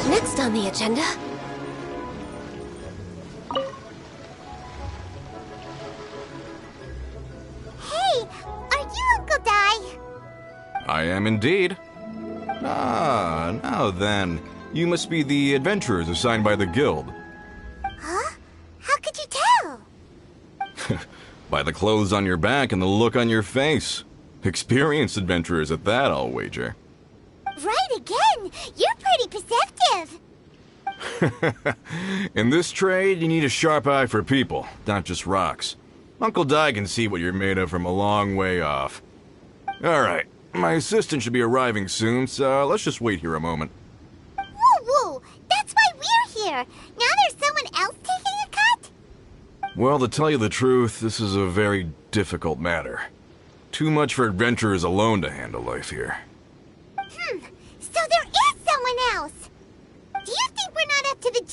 Next on the agenda... Hey, are you Uncle Dai? I am indeed. Ah, now then. You must be the adventurers assigned by the guild. Huh? How could you tell? By the clothes on your back and the look on your face. Experienced adventurers at that, I'll wager. Right again! You're pretty perceptive! In this trade, you need a sharp eye for people, not just rocks. Uncle Dai can see what you're made of from a long way off. Alright, my assistant should be arriving soon, so let's just wait here a moment. Woo-woo! That's why we're here! Now there's someone else taking a cut? Well, to tell you the truth, this is a very difficult matter. Too much for adventurers alone to handle life here. So there is someone else! Do you think we're not up to the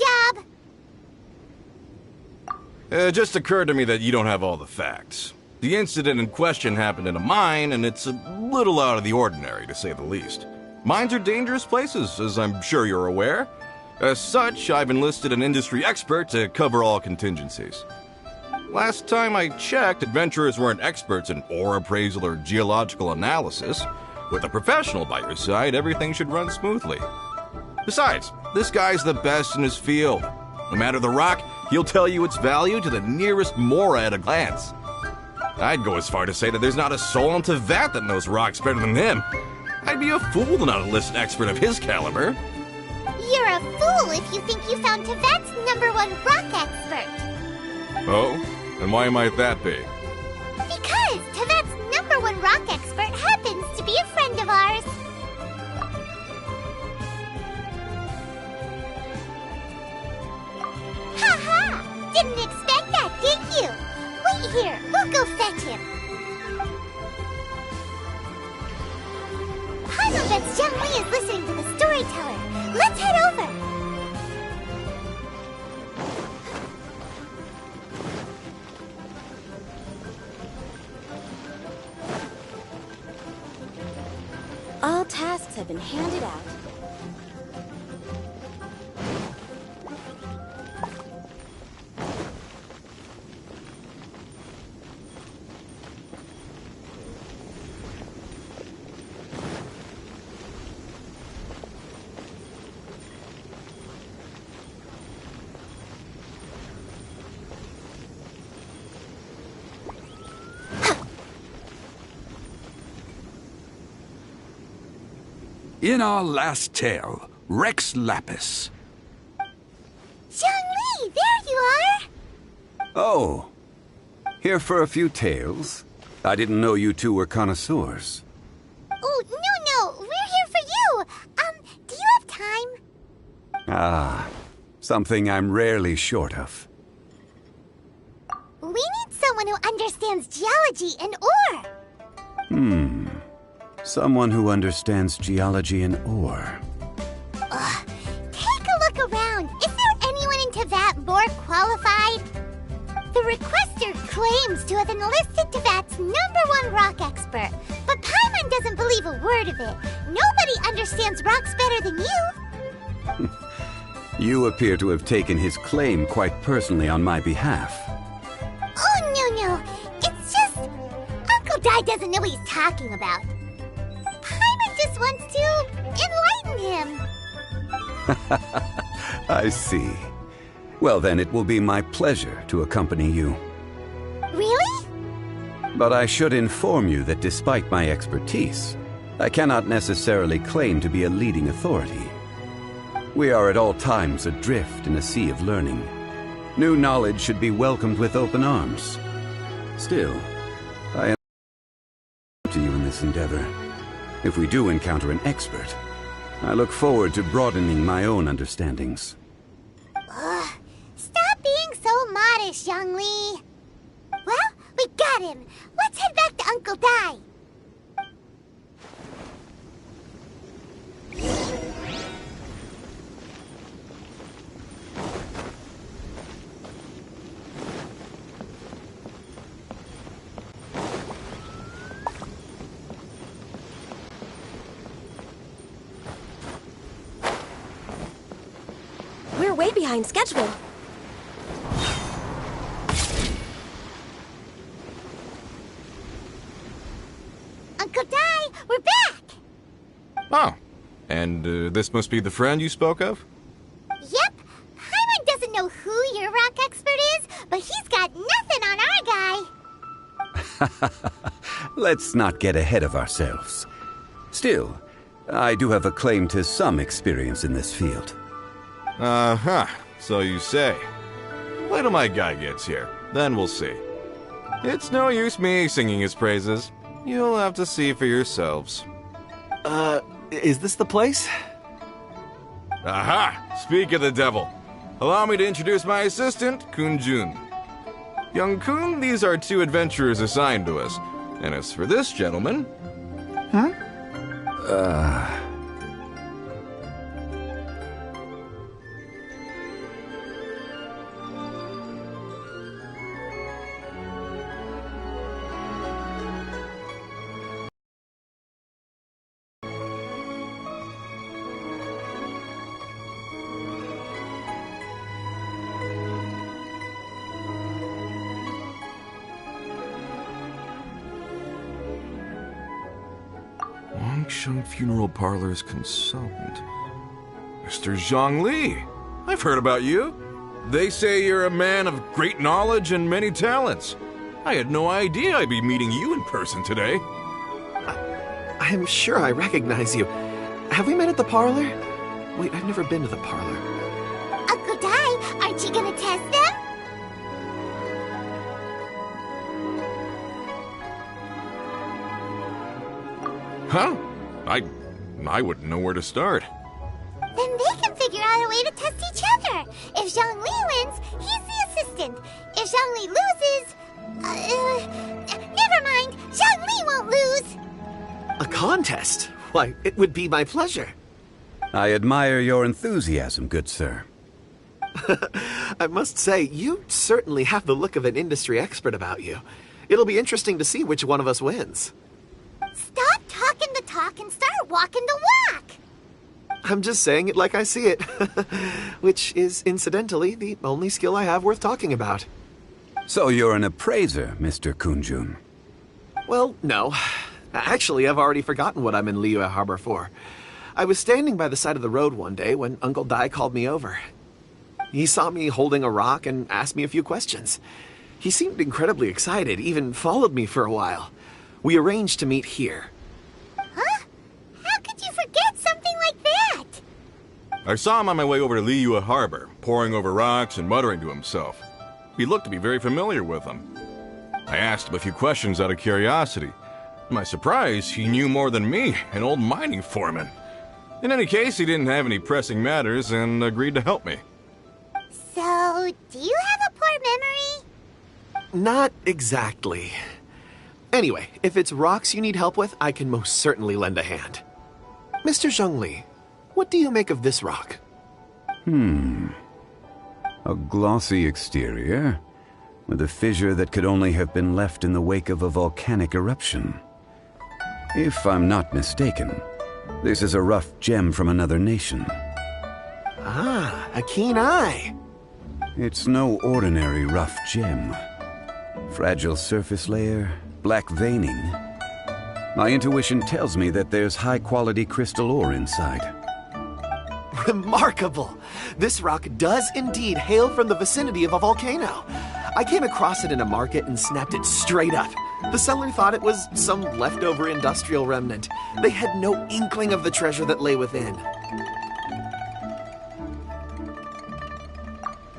job? It just occurred to me that you don't have all the facts. The incident in question happened in a mine, and it's a little out of the ordinary, to say the least. Mines are dangerous places, as I'm sure you're aware. As such, I've enlisted an industry expert to cover all contingencies. Last time I checked, adventurers weren't experts in ore appraisal or geological analysis. With a professional by your side, everything should run smoothly. Besides, this guy's the best in his field. No matter the rock, he'll tell you its value to the nearest mora at a glance. I'd go as far to say that there's not a soul on Teyvat that knows rocks better than him. I'd be a fool to not enlist an expert of his caliber. You're a fool if you think you found Teyvat's #1 rock expert. Oh? And why might that be? Because Teyvat's #1 rock expert happens to be a friend of ours. Ha-ha! Didn't expect that, did you? Wait here, we'll go fetch him. Paimon bets Zhengli is listening to the storyteller. Let's head over. All tasks have been handed out. In our last tale, Rex Lapis. Zhengli, there you are! Oh. Here for a few tales? I didn't know you two were connoisseurs. Oh, no, we're here for you! Do you have time? Ah, something I'm rarely short of. We need someone who understands geology and ore! Someone who understands geology and ore. Take a look around. Is there anyone in Teyvat more qualified? The requester claims to have enlisted Teyvat's #1 rock expert, but Paimon doesn't believe a word of it. Nobody understands rocks better than you. You appear to have taken his claim quite personally on my behalf. Oh, no. It's just... Uncle Dai doesn't know what he's talking about. Paimon just wants to enlighten him. I see. Well then, it will be my pleasure to accompany you. Really? But I should inform you that despite my expertise, I cannot necessarily claim to be a leading authority. We are at all times adrift in a sea of learning. New knowledge should be welcomed with open arms. Still, I am to you in this endeavor. If we do encounter an expert, I look forward to broadening my own understandings. Stop being so modest, Zhengli. Well, we got him. Let's head back to Uncle Dai. we're way behind schedule. Uncle Dai, we're back! Oh, and this must be the friend you spoke of? Yep. Paimon doesn't know who your rock expert is, but he's got nothing on our guy. Let's not get ahead of ourselves. Still, I do have a claim to some experience in this field. Uh-huh, so you say. Wait till my guy gets here, then we'll see. It's no use me singing his praises. You'll have to see for yourselves. Is this the place? Aha! Speak of the devil. Allow me to introduce my assistant, Kun Jun. Young Kun, these are two adventurers assigned to us. And as for this gentleman... Longsheng Funeral Parlor's consultant. Mr. Zhongli, I've heard about you. They say you're a man of great knowledge and many talents. I had no idea I'd be meeting you in person today. I'm sure I recognize you. Have we met at the parlor? Wait, I've never been to the parlor. Uncle Dai, aren't you gonna test them? Huh? I wouldn't know where to start. Then they can figure out a way to test each other. If Zhongli wins, he's the assistant. If Zhongli loses... never mind. Zhongli won't lose. A contest? Why, it would be my pleasure. I admire your enthusiasm, good sir. I must say, you certainly have the look of an industry expert about you. It'll be interesting to see which one of us wins. Stop talking the talk and start walking the walk. I'm just saying it like I see it. Which is, incidentally, the only skill I have worth talking about. So you're an appraiser, Mr. Kunjun. Well, no. Actually, I've already forgotten what I'm in Liyue Harbor for. I was standing by the side of the road one day when Uncle Dai called me over. He saw me holding a rock and asked me a few questions. He seemed incredibly excited, even followed me for a while. We arranged to meet here. Huh? How could you forget something like that? I saw him on my way over to Liyue Harbor, poring over rocks and muttering to himself. He looked to be very familiar with them. I asked him a few questions out of curiosity. To my surprise, he knew more than me, an old mining foreman. In any case, he didn't have any pressing matters and agreed to help me. So, do you have a poor memory? Not exactly. Anyway, if it's rocks you need help with, I can most certainly lend a hand. Mr. Zhongli, what do you make of this rock? A glossy exterior, with a fissure that could only have been left in the wake of a volcanic eruption. If I'm not mistaken, this is a rough gem from another nation. Ah, a keen eye. It's no ordinary rough gem. Fragile surface layer, black veining. My intuition tells me that there's high-quality crystal ore inside. Remarkable! This rock does indeed hail from the vicinity of a volcano. I came across it in a market and snapped it straight up. The seller thought it was some leftover industrial remnant. They had no inkling of the treasure that lay within.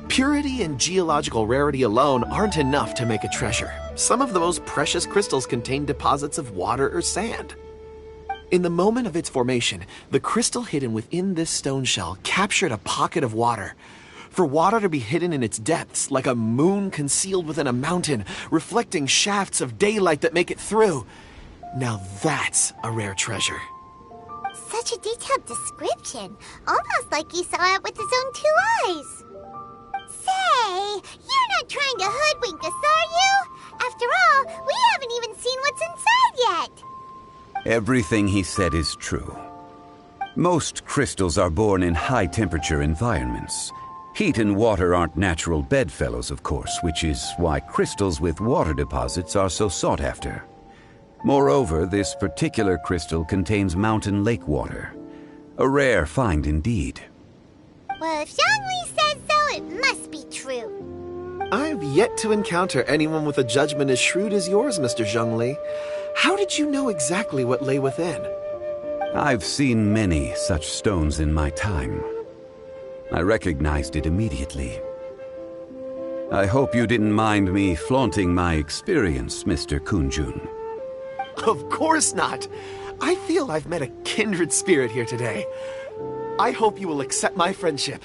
Purity and geological rarity alone aren't enough to make a treasure. Some of the most precious crystals contain deposits of water or sand. In the moment of its formation, the crystal hidden within this stone shell captured a pocket of water. For water to be hidden in its depths, like a moon concealed within a mountain, reflecting shafts of daylight that make it through. Now that's a rare treasure. Such a detailed description. Almost like he saw it with his own two eyes. Say, you're not trying to hoodwink us, are you? After all, we haven't even seen what's inside yet. Everything he said is true. Most crystals are born in high-temperature environments. Heat and water aren't natural bedfellows, of course, which is why crystals with water deposits are so sought after. Moreover, this particular crystal contains mountain lake water. A rare find indeed. Well, if Zhongli says so, it must be true. I've yet to encounter anyone with a judgment as shrewd as yours, Mr. Zhongli. How did you know exactly what lay within? I've seen many such stones in my time. I recognized it immediately. I hope you didn't mind me flaunting my experience, Mr. Kunjun. Of course not. I feel I've met a kindred spirit here today. I hope you will accept my friendship.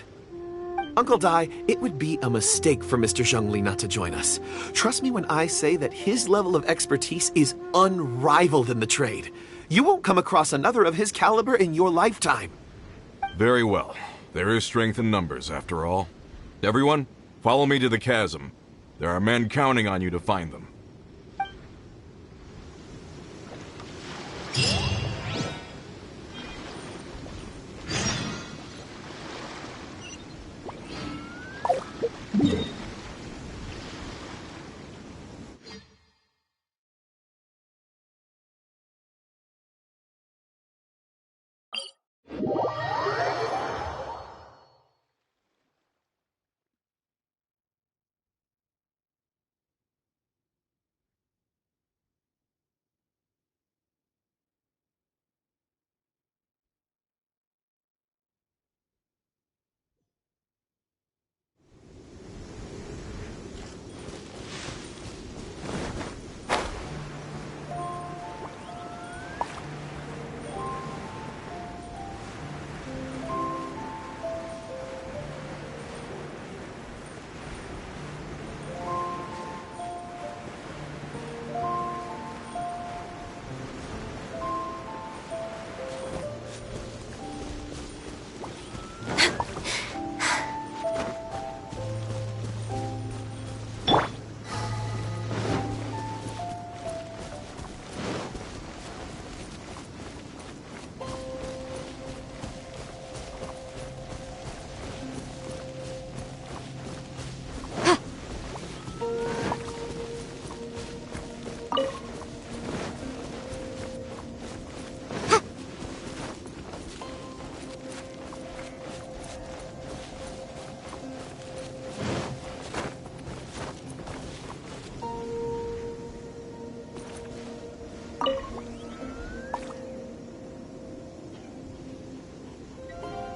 Uncle Dai, it would be a mistake for Mr. Zhongli not to join us. Trust me when I say that his level of expertise is unrivaled in the trade. You won't come across another of his caliber in your lifetime. Very well. There is strength in numbers, after all. Everyone, follow me to the chasm. There are men counting on you to find them.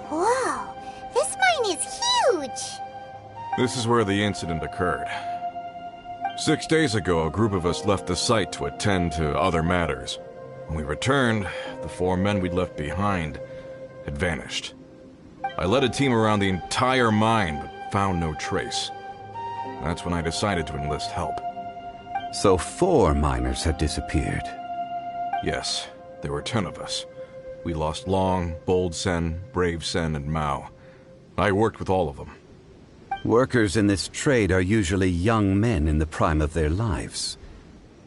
Whoa, this mine is huge! This is where the incident occurred. 6 days ago, a group of us left the site to attend to other matters. When we returned, the 4 men we'd left behind had vanished. I led a team around the entire mine, but found no trace. That's when I decided to enlist help. So 4 miners have disappeared. Yes, there were 10 of us. We lost Long, Bold Sen, Brave Sen, and Mao. I worked with all of them. Workers in this trade are usually young men in the prime of their lives.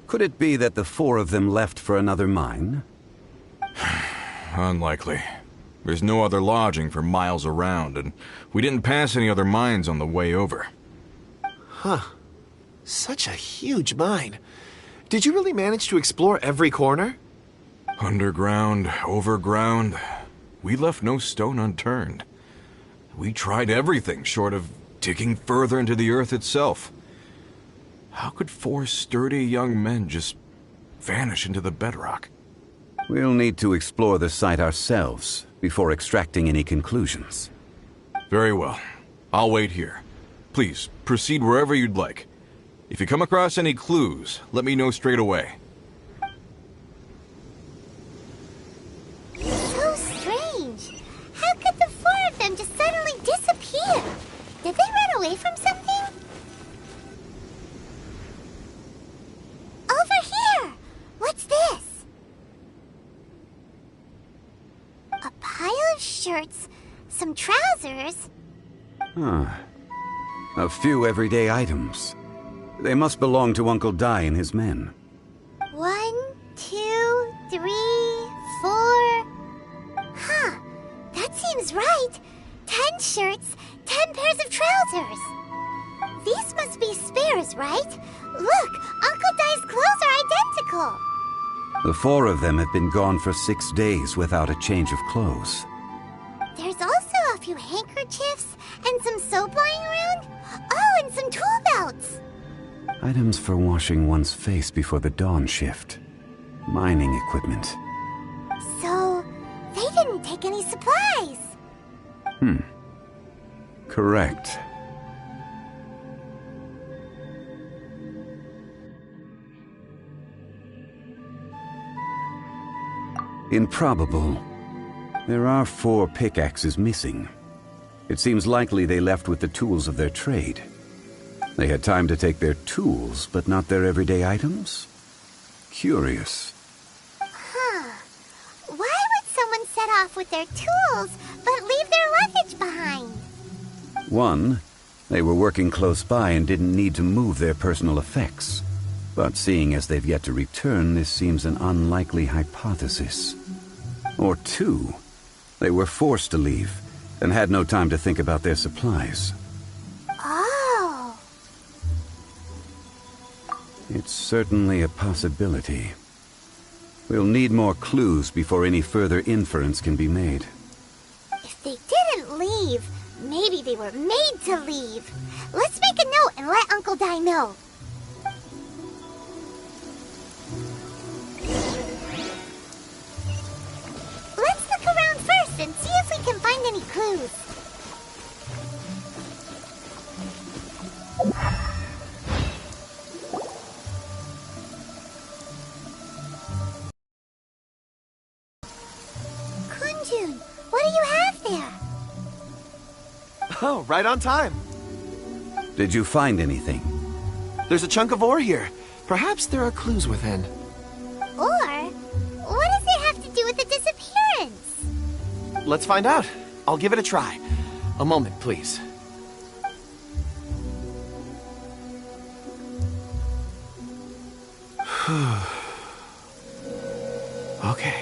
Could it be that the 4 of them left for another mine? Unlikely. There's no other lodging for miles around, and we didn't pass any other mines on the way over. Huh. Such a huge mine. Did you really manage to explore every corner? Underground, overground, we left no stone unturned. We tried everything short of digging further into the earth itself. How could 4 sturdy young men just vanish into the bedrock? We'll need to explore the site ourselves before extracting any conclusions. Very well. I'll wait here. Please, proceed wherever you'd like. If you come across any clues, let me know straight away. So strange. How could the 4 of them just suddenly disappear? Did they run away from something? Over here! What's this? A pile of shirts, some trousers. A few everyday items. They must belong to Uncle Dai and his men. 1, 2, 3, 4. Huh, that seems right. 10 shirts, 10 10 pairs of trousers. These must be spares, right? Look, Uncle Dai's clothes are identical. The 4 of them have been gone for 6 days without a change of clothes. There's also a few handkerchiefs and some soap lying around. Oh, and some tool belts. Items for washing one's face before the dawn shift. Mining equipment. So, they didn't take any supplies. Correct. Improbable. There are 4 pickaxes missing. It seems likely they left with the tools of their trade. They had time to take their tools, but not their everyday items? Curious. Why would someone set off with their tools, but leave their luggage behind? 1, they were working close by and didn't need to move their personal effects. But seeing as they've yet to return, this seems an unlikely hypothesis. Or 2, they were forced to leave and had no time to think about their supplies. Oh. It's certainly a possibility. We'll need more clues before any further inference can be made. If they didn't leave, maybe they were made to leave. Let's make a note and let Uncle Dai know. Let's look around first and see if we can find any clues. Kunjun, what do you have there? Oh, right on time. Did you find anything? There's a chunk of ore here. Perhaps there are clues within. Or, what does it have to do with the disappearance? Let's find out. I'll give it a try. A moment, please. Okay.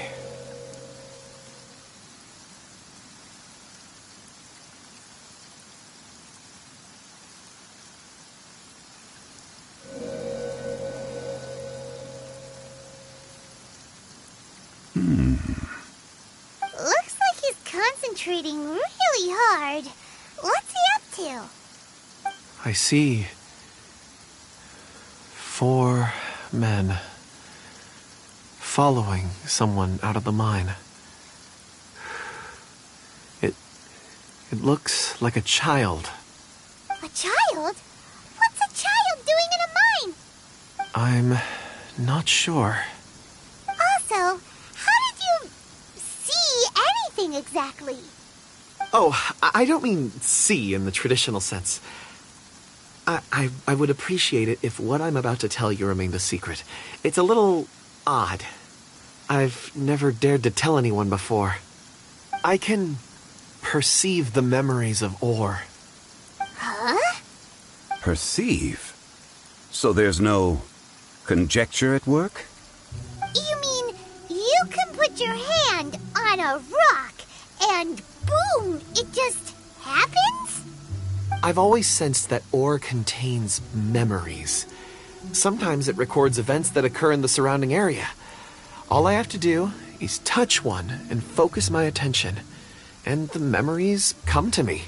Looks like he's concentrating really hard. What's he up to? I see 4 men following someone out of the mine. It looks like a child. A child? What's a child doing in a mine? I'm not sure. Also, how did you see anything exactly? Oh, I don't mean see in the traditional sense. I would appreciate it if what I'm about to tell you remained a secret. It's a little odd. I've never dared to tell anyone before. I can perceive the memories of ore. Huh? Perceive? So there's no conjecture at work? You mean you can put your hand on a rock and boom, it just happens? I've always sensed that ore contains memories. Sometimes it records events that occur in the surrounding area. All I have to do is touch one and focus my attention, and the memories come to me.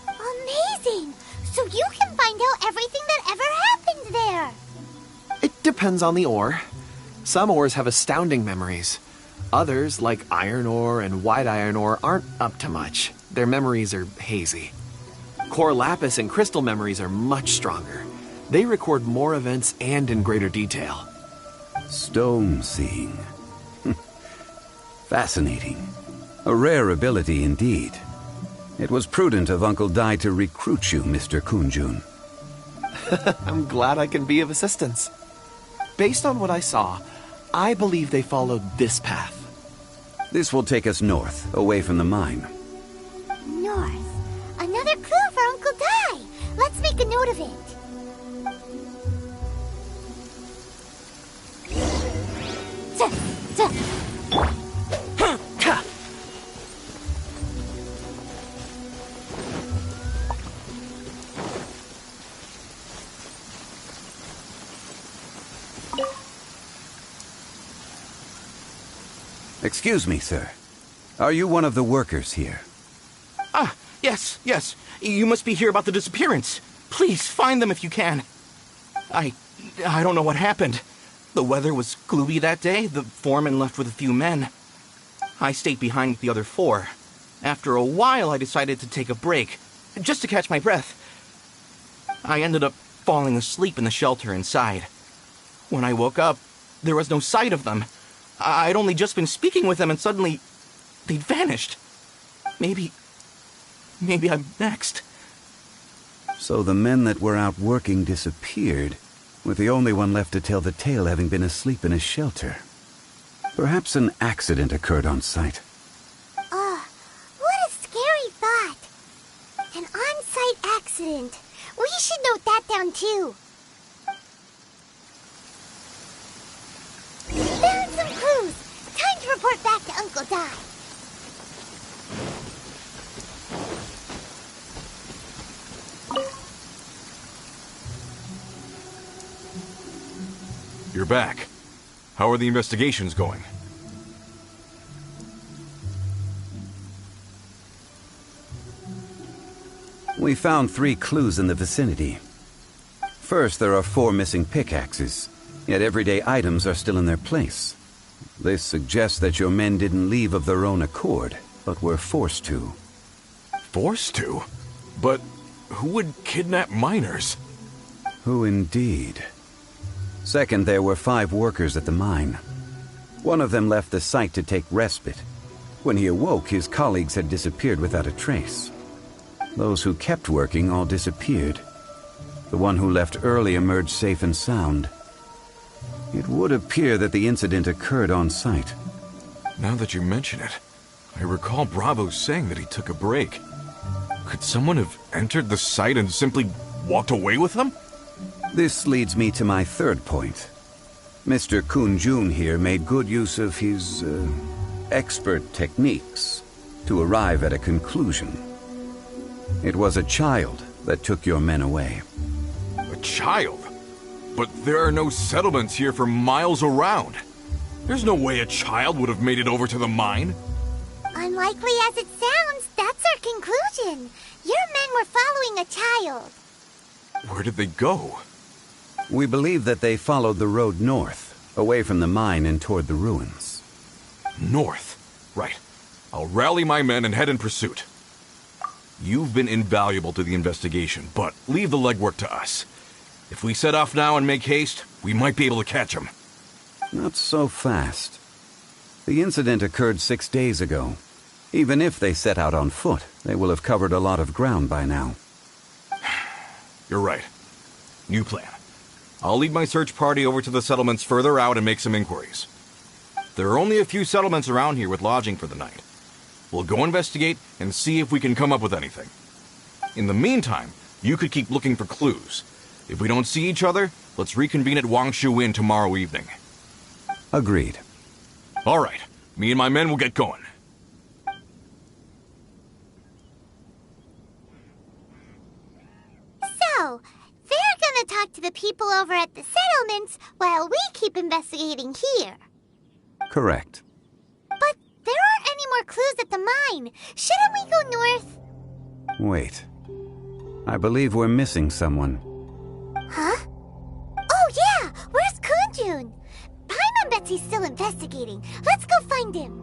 Amazing! So you can find out everything that ever happened there. It depends on the ore. Some ores have astounding memories. Others, like iron ore and white iron ore, aren't up to much. Their memories are hazy. Core lapis and crystal memories are much stronger. They record more events and in greater detail. Stone seeing. Fascinating. A rare ability indeed. It was prudent of Uncle Dai to recruit you, Mr. Kunjun. I'm glad I can be of assistance. Based on what I saw, I believe they followed this path. This will take us north, away from the mine. North. Another clue for Uncle Dai. Let's make a note of it. Excuse me, sir. Are you one of the workers here? Ah, yes. You must be here about the disappearance. Please, find them if you can. I don't know what happened. The weather was gloomy that day. The foreman left with a few men. I stayed behind with the other 4. After a while, I decided to take a break, just to catch my breath. I ended up falling asleep in the shelter inside. When I woke up, there was no sight of them. I'd only just been speaking with them and suddenly they'd vanished. Maybe I'm next. So the men that were out working disappeared, with the only one left to tell the tale having been asleep in a shelter. Perhaps an accident occurred on site. What a scary thought. An on-site accident. We should note that down too. Found some clues. Time to report back to Uncle Di. You're back. How are the investigations going? We found 3 clues in the vicinity. First, there are 4 missing pickaxes, yet everyday items are still in their place. This suggests that your men didn't leave of their own accord, but were forced to. Forced to? But who would kidnap miners? Who indeed? Second, there were 5 workers at the mine. One of them left the site to take respite. When he awoke, his colleagues had disappeared without a trace. Those who kept working all disappeared. The one who left early emerged safe and sound. It would appear that the incident occurred on site. Now that you mention it, I recall Bravo saying that he took a break. Could someone have entered the site and simply walked away with them? This leads me to my third point. Mr. Kun-jun here made good use of his, expert techniques to arrive at a conclusion. It was a child that took your men away. A child? But there are no settlements here for miles around. There's no way a child would have made it over to the mine. Unlikely as it sounds, that's our conclusion. Your men were following a child. Where did they go? We believe that they followed the road north, away from the mine and toward the ruins. North? Right. I'll rally my men and head in pursuit. You've been invaluable to the investigation, but leave the legwork to us. If we set off now and make haste, we might be able to catch them. Not so fast. The incident occurred 6 days ago. Even if they set out on foot, they will have covered a lot of ground by now. You're right. New plan. I'll lead my search party over to the settlements further out and make some inquiries. There are only a few settlements around here with lodging for the night. We'll go investigate and see if we can come up with anything. In the meantime, you could keep looking for clues. If we don't see each other, let's reconvene at Wangshu Inn tomorrow evening. Agreed. All right. Me and my men will get going. So, they're gonna talk to the people over at the settlements while we keep investigating here. Correct. But there aren't any more clues at the mine. Shouldn't we go north? Wait. I believe we're missing someone. Huh? Oh yeah! Where's Kunjun? Paimon bets he's still investigating. Let's go find him.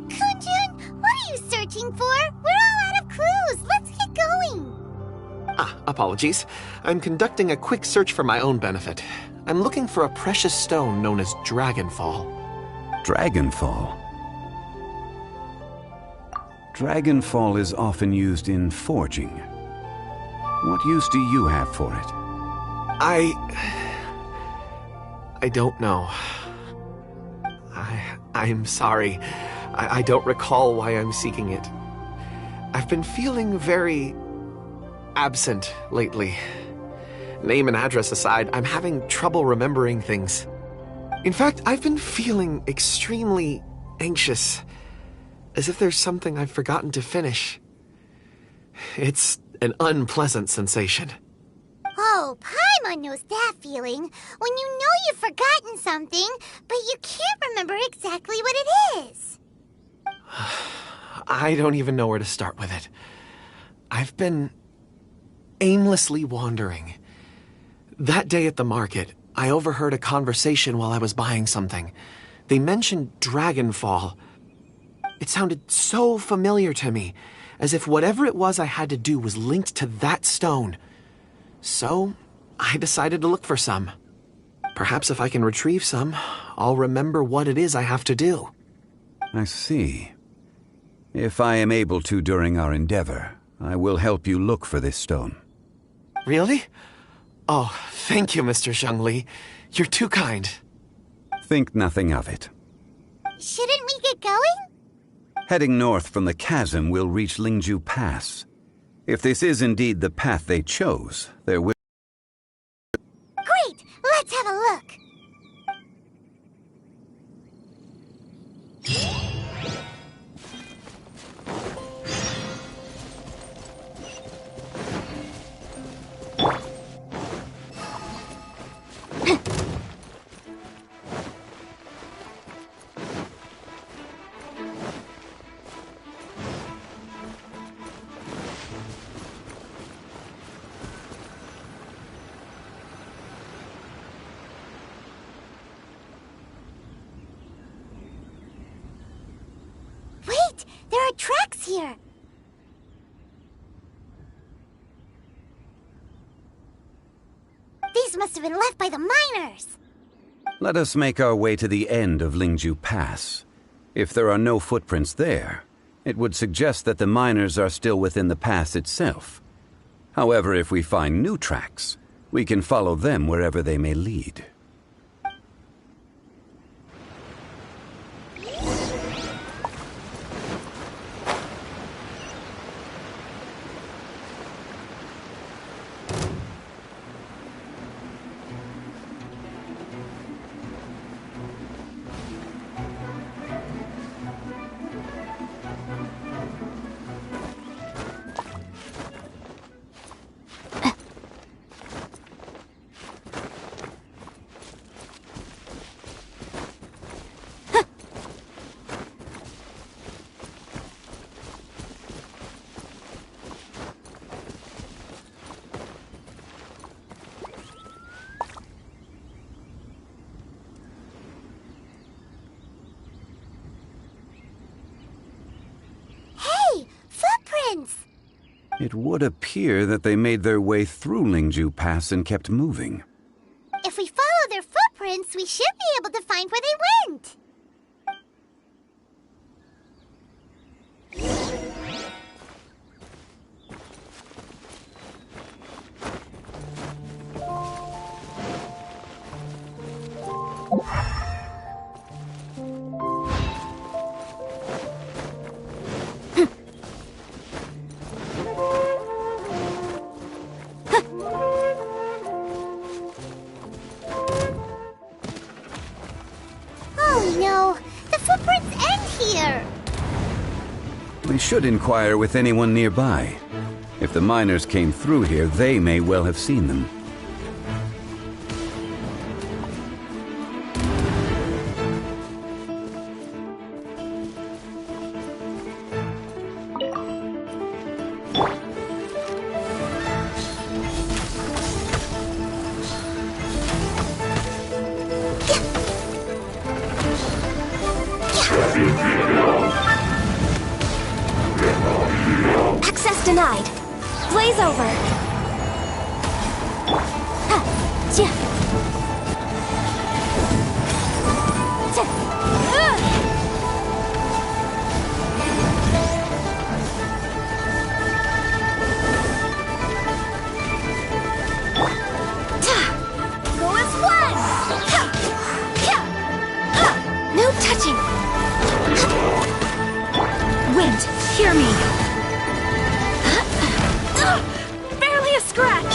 Kunjun, what are you searching for? We're all out of clues. Let's get going. Apologies. I'm conducting a quick search for my own benefit. I'm looking for a precious stone known as Dragonfall. Dragonfall? Dragonfall is often used in forging. What use do you have for it? I don't know. I'm sorry. I don't recall why I'm seeking it. I've been feeling very absent lately. Name and address aside, I'm having trouble remembering things. In fact, I've been feeling extremely anxious, as if there's something I've forgotten to finish. It's an unpleasant sensation. Oh, Paimon knows that feeling. When you know you've forgotten something, but you can't remember exactly what it is. I don't even know where to start with it. I've been aimlessly wandering. That day at the market, I overheard a conversation while I was buying something. They mentioned Dragonfall. It sounded so familiar to me, as if whatever it was I had to do was linked to that stone. So, I decided to look for some. Perhaps if I can retrieve some, I'll remember what it is I have to do. I see. If I am able to during our endeavor, I will help you look for this stone. Really? Oh, thank you, Mr. Zhengli. You're too kind. Think nothing of it. Shouldn't we get going? Heading north from the chasm, we'll reach Lingju Pass. If this is indeed the path they chose, there will... Great! Let's have a look. Wait! There are tracks here! These must have been left by the miners! Let us make our way to the end of Lingju Pass. If there are no footprints there, it would suggest that the miners are still within the pass itself. However, if we find new tracks, we can follow them wherever they may lead. It would appear that they made their way through Lingju Pass and kept moving. If we follow their footprints, we should be able to find where they went. We should inquire with anyone nearby. If the miners came through here, they may well have seen them. Access denied. Blaze over. Go as one! No touching. Wind, hear me. Barely a scratch.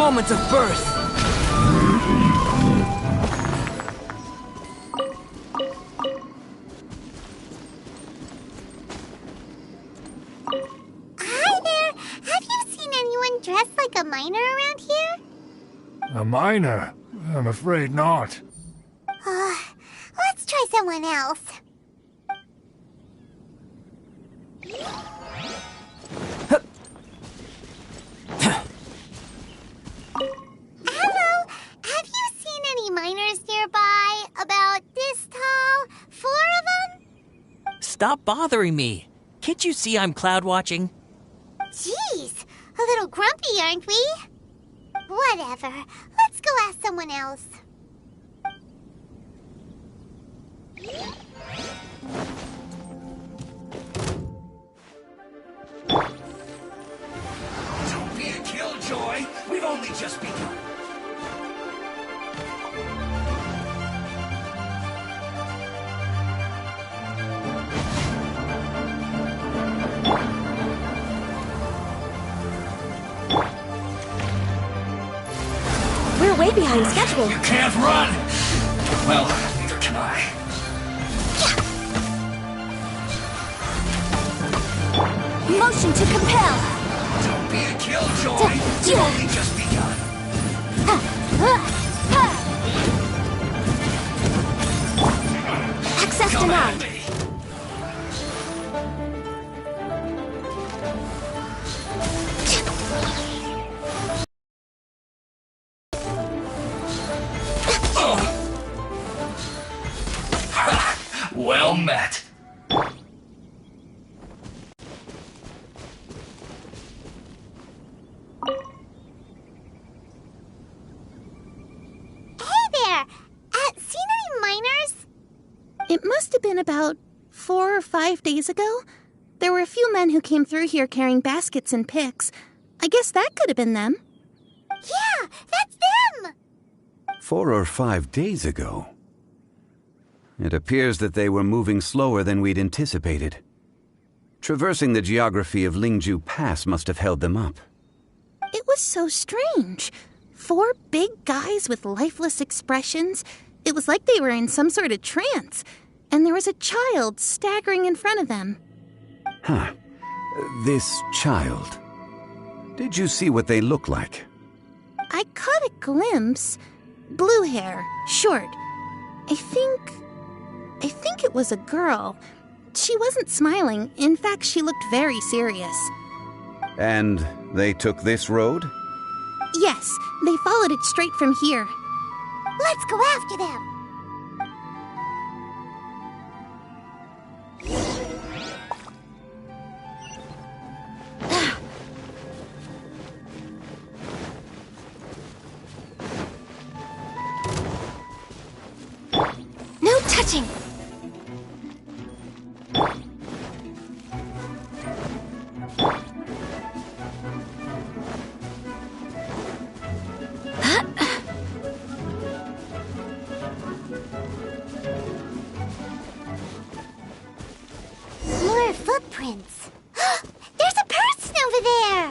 moment of birth. Hi there! Have you seen anyone dressed like a miner around here? A miner? I'm afraid not. Let's try someone else. Hello! Have you seen any miners nearby? About this tall? 4 of them? Stop bothering me. Can't you see I'm cloud watching? Jeez, a little grumpy, aren't we? Whatever. Let's go ask someone else. Don't be a killjoy. We've only just begun. We're way behind schedule. You can't run! Well, neither can I. Motion to compel. Don't be a killjoy. We've only just begun. Access Come at denied. me. Well met. Hey there! Seen any miners? It must have been about 4 or 5 days ago. There were a few men who came through here carrying baskets and picks. I guess that could have been them. Yeah, that's them! 4 or 5 days ago. It appears that they were moving slower than we'd anticipated. Traversing the geography of Lingju Pass must have held them up. It was so strange. 4 big guys with lifeless expressions. It was like they were in some sort of trance. And there was a child staggering in front of them. Huh. This child. Did you see what they look like? I caught a glimpse. Blue hair, short. I think it was a girl. She wasn't smiling. In fact, she looked very serious. And they took this road? Yes, they followed it straight from here. Let's go after them! No touching. More footprints. There's a person over there!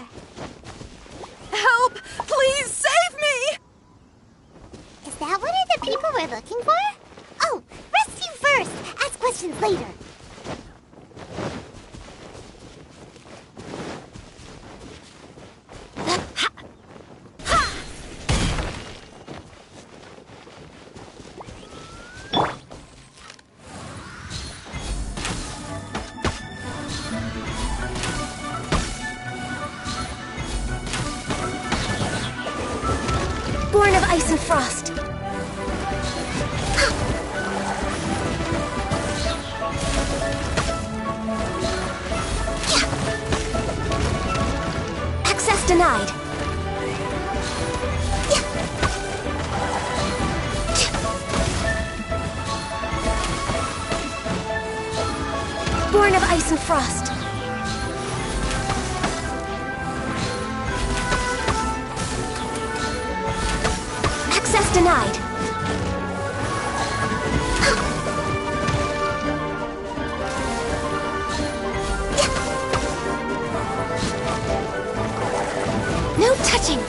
Help! Please save me! Is that one of the people we're looking for? Oh, rescue first! Ask questions later. Born of ice and frost. Access denied. Born of ice and frost. Access denied. No touching.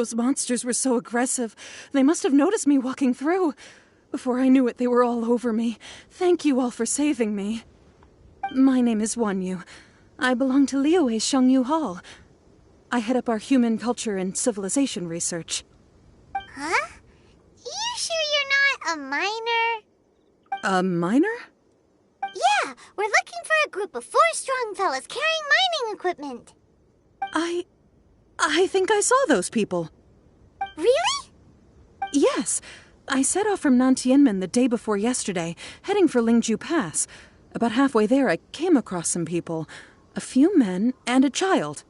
Those monsters were so aggressive. They must have noticed me walking through. Before I knew it, they were all over me. Thank you all for saving me. My name is Wanyu. I belong to Liyue Shengyu Hall. I head up our human culture and civilization research. Huh? You sure you're not a miner? A miner? Yeah, we're looking for a group of 4 strong fellas carrying mining equipment. I think I saw those people. Really? Yes. I set off from Nantianmen the day before yesterday, heading for Lingju Pass. About halfway there, I came across some people. A few men and a child.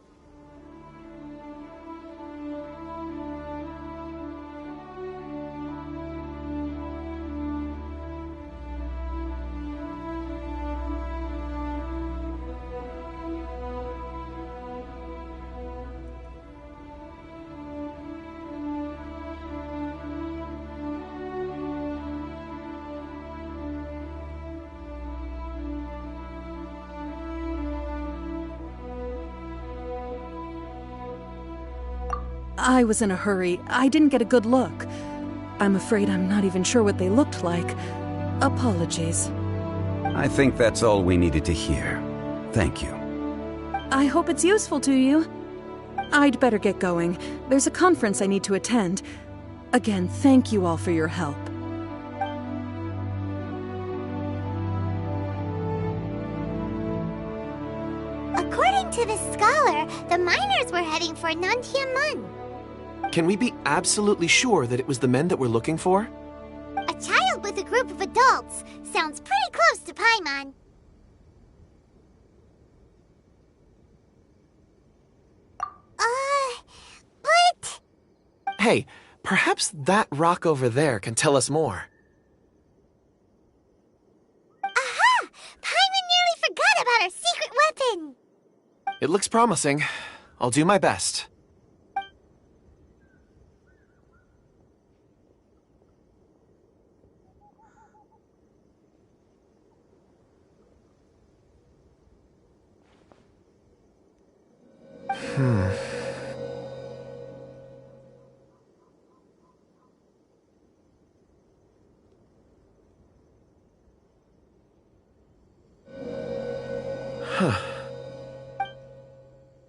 I was in a hurry. I didn't get a good look. I'm afraid I'm not even sure what they looked like. Apologies. I think that's all we needed to hear. Thank you. I hope it's useful to you. I'd better get going. There's a conference I need to attend. Again, thank you all for your help. According to this scholar, the miners were heading for Nantianmen. Can we be absolutely sure that it was the men that we're looking for? A child with a group of adults. Sounds pretty close to Paimon. But... Hey, perhaps that rock over there can tell us more. Aha! Paimon nearly forgot about our secret weapon! It looks promising. I'll do my best.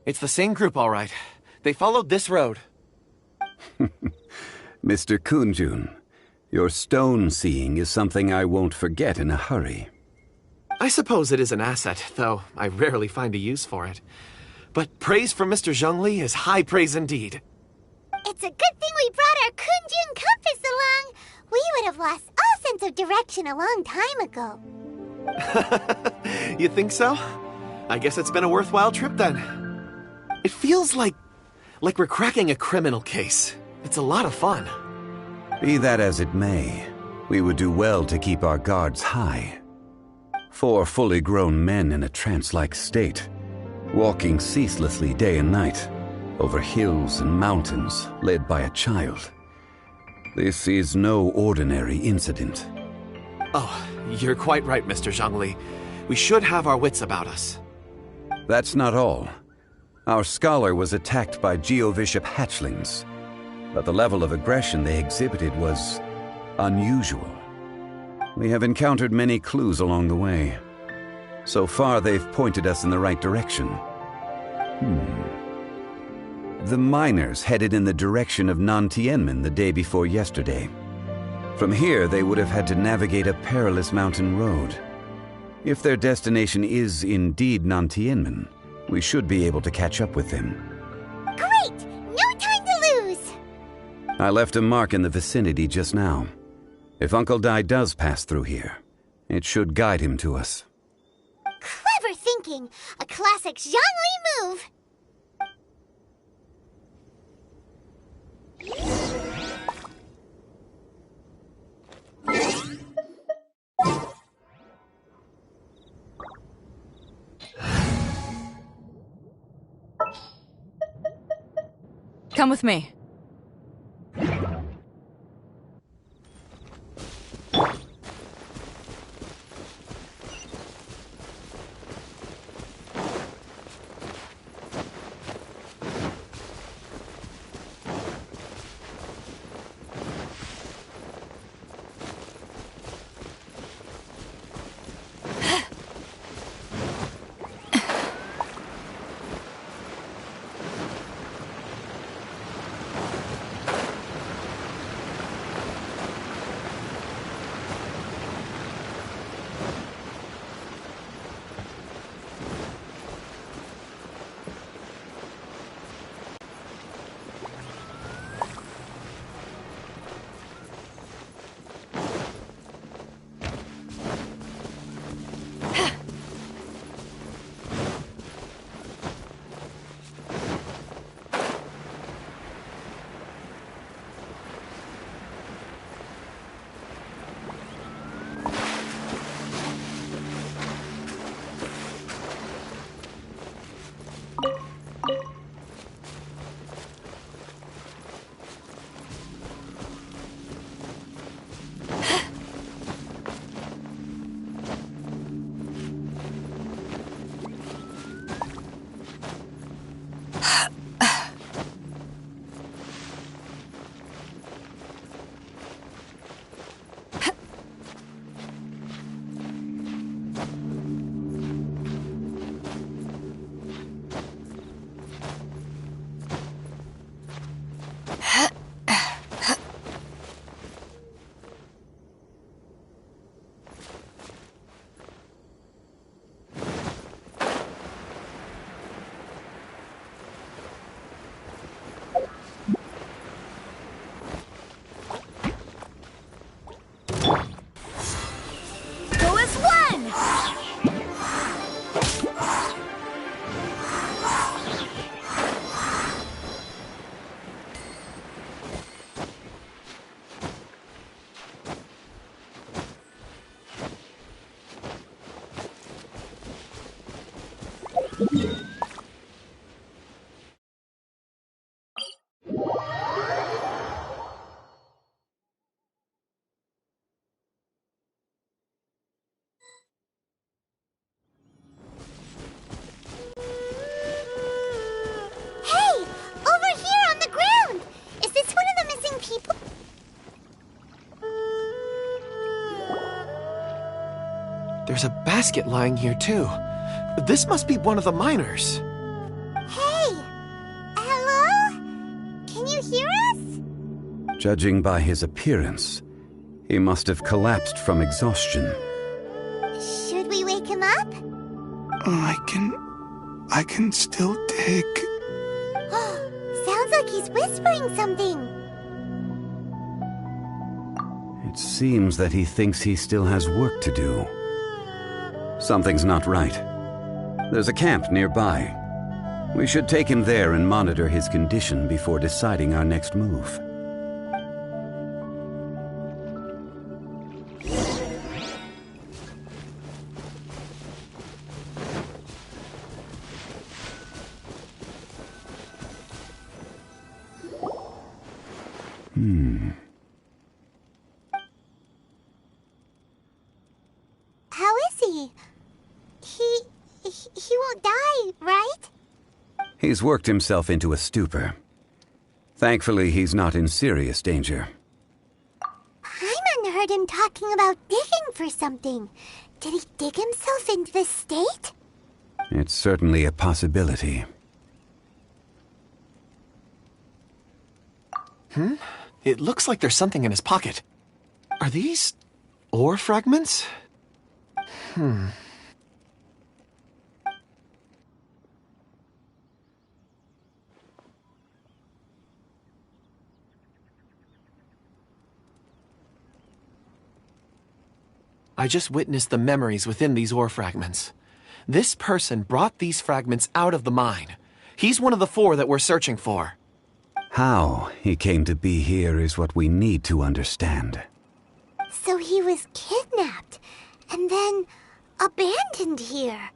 It's the same group, all right. They followed this road. Mr. Kunjun, your stone seeing is something I won't forget in a hurry. I suppose it is an asset, though I rarely find a use for it. But praise from Mr. Zhongli is high praise indeed. It's a good thing we brought our Kunjun compass along. We would have lost all sense of direction a long time ago. You think so? I guess it's been a worthwhile trip then. It feels like we're cracking a criminal case. It's a lot of fun. Be that as it may, we would do well to keep our guards high. 4 fully grown men in a trance-like state, walking ceaselessly day and night, over hills and mountains, led by a child. This is no ordinary incident. Oh, you're quite right, Mr. Zhongli. We should have our wits about us. That's not all. Our scholar was attacked by Geovishap hatchlings, but the level of aggression they exhibited was unusual. We have encountered many clues along the way. So far, they've pointed us in the right direction. The miners headed in the direction of Nantianmen the day before yesterday. From here, they would have had to navigate a perilous mountain road. If their destination is indeed Nantianmen, we should be able to catch up with them. Great! No time to lose! I left a mark in the vicinity just now. If Uncle Dai does pass through here, it should guide him to us. Clever thinking! A classic Zhongli move! Come with me. Hey! Over here on the ground! Is this one of the missing people? There's a basket lying here, too. This must be one of the miners. Hey! Hello? Can you hear us? Judging by his appearance, he must have collapsed from exhaustion. Should we wake him up? I can still dig. Sounds like he's whispering something. It seems that he thinks he still has work to do. Something's not right. There's a camp nearby. We should take him there and monitor his condition before deciding our next move. How is he? He won't die, right? He's worked himself into a stupor. Thankfully, he's not in serious danger. Paimon heard him talking about digging for something. Did he dig himself into this state? It's certainly a possibility. It looks like there's something in his pocket. Are these ore fragments? I just witnessed the memories within these ore fragments. This person brought these fragments out of the mine. He's one of the 4 that we're searching for. How he came to be here is what we need to understand. So he was kidnapped and then abandoned here.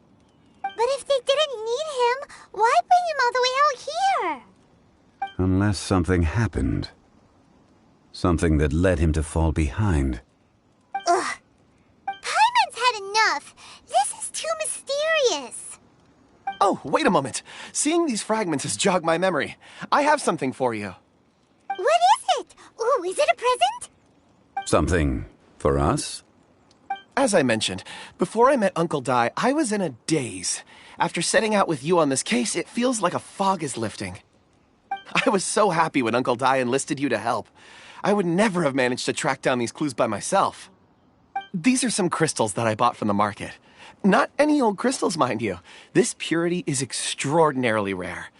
But if they didn't need him, why bring him all the way out here? Unless something happened. Something that led him to fall behind. Ugh. Paimon's had enough. This is too mysterious. Oh, wait a moment. Seeing these fragments has jogged my memory. I have something for you. What is it? Ooh, is it a present? Something for us? As I mentioned, before I met Uncle Dai, I was in a daze. After setting out with you on this case, it feels like a fog is lifting. I was so happy when Uncle Dai enlisted you to help. I would never have managed to track down these clues by myself. These are some crystals that I bought from the market. Not any old crystals, mind you. This purity is extraordinarily rare.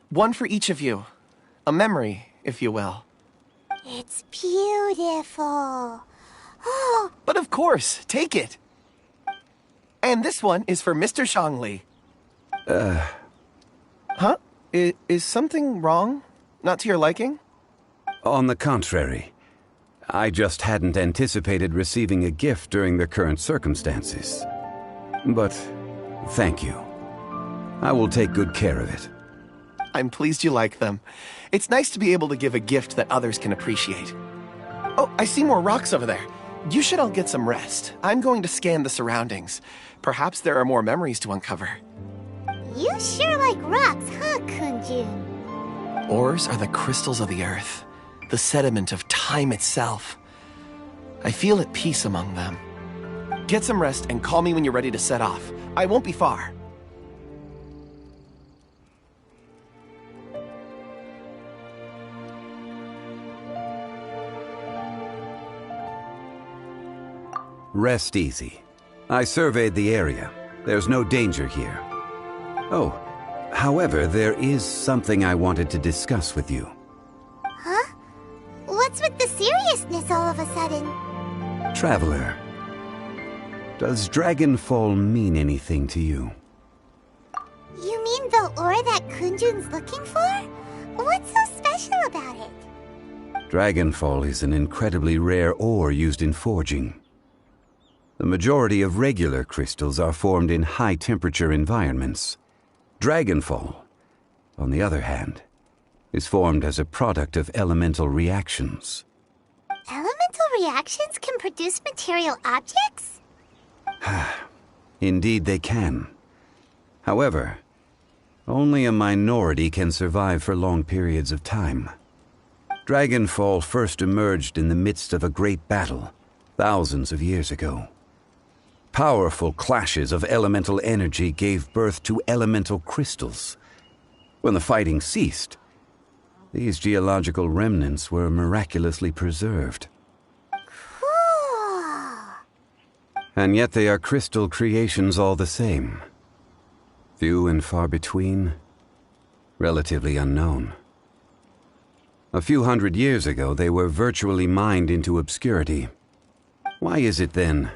One for each of you. A memory, if you will. It's beautiful. Oh. But of course, take it. And this one is for Mr. Shangli. Huh? Is something wrong? Not to your liking? On the contrary. I just hadn't anticipated receiving a gift during the current circumstances. But thank you. I will take good care of it. I'm pleased you like them. It's nice to be able to give a gift that others can appreciate. Oh, I see more rocks over there. You should all get some rest. I'm going to scan the surroundings. Perhaps there are more memories to uncover. You sure like rocks, huh, Kunjun? Ores are the crystals of the earth, the sediment of time itself. I feel at peace among them. Get some rest and call me when you're ready to set off. I won't be far. Rest easy. I surveyed the area. There's no danger here. Oh, however, there is something I wanted to discuss with you. Huh? What's with the seriousness all of a sudden? Traveler, does Dragonfall mean anything to you? You mean the ore that Kunjun's looking for? What's so special about it? Dragonfall is an incredibly rare ore used in forging. The majority of regular crystals are formed in high-temperature environments. Dragonfall, on the other hand, is formed as a product of elemental reactions. Elemental reactions can produce material objects? Indeed they can. However, only a minority can survive for long periods of time. Dragonfall first emerged in the midst of a great battle, thousands of years ago. Powerful clashes of elemental energy gave birth to elemental crystals. When the fighting ceased, these geological remnants were miraculously preserved. Cool. And yet they are crystal creations all the same. Few and far between, relatively unknown. A few hundred years ago, they were virtually mined into obscurity. Why is it, then,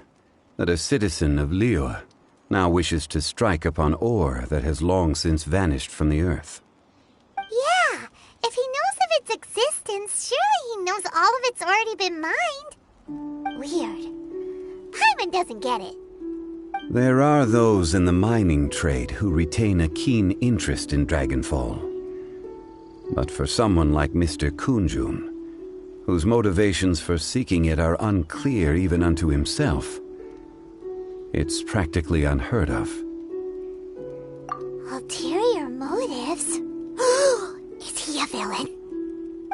that a citizen of Liyue now wishes to strike upon ore that has long since vanished from the earth? Yeah, if he knows of its existence, surely he knows all of it's already been mined. Weird. Paimon doesn't get it. There are those in the mining trade who retain a keen interest in Dragonfall. But for someone like Mr. Kunjun, whose motivations for seeking it are unclear even unto himself, it's practically unheard of. Ulterior motives? Is he a villain?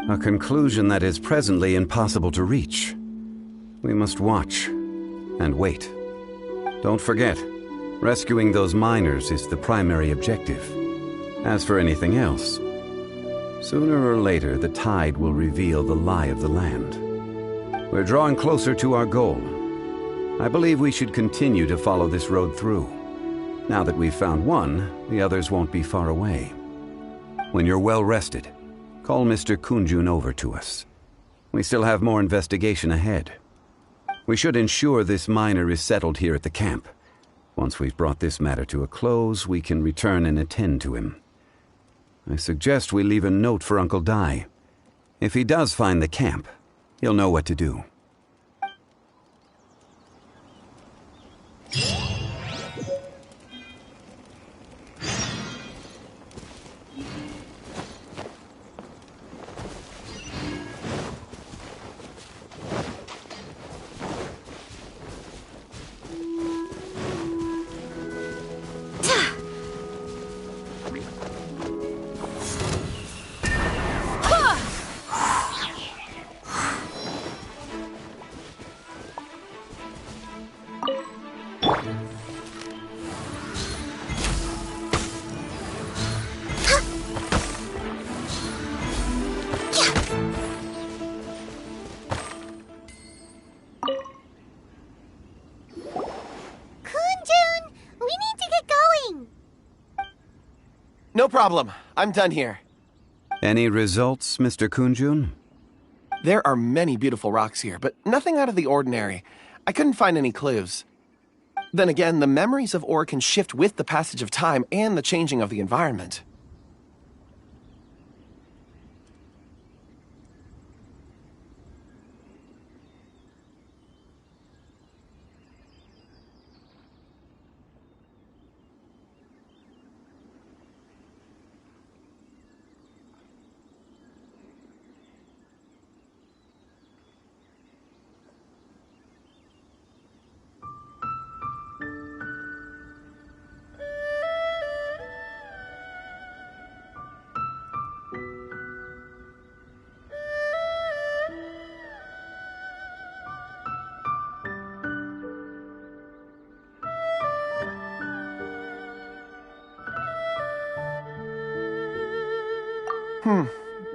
A conclusion that is presently impossible to reach. We must watch and wait. Don't forget, rescuing those miners is the primary objective. As for anything else, sooner or later the tide will reveal the lie of the land. We're drawing closer to our goal. I believe we should continue to follow this road through. Now that we've found one, the others won't be far away. When you're well rested, call Mr. Kunjun over to us. We still have more investigation ahead. We should ensure this miner is settled here at the camp. Once we've brought this matter to a close, we can return and attend to him. I suggest we leave a note for Uncle Dai. If he does find the camp, he'll know what to do. No problem. I'm done here. Any results, Mr. Kunjun? There are many beautiful rocks here, but nothing out of the ordinary. I couldn't find any clues. Then again, the memories of ore can shift with the passage of time and the changing of the environment.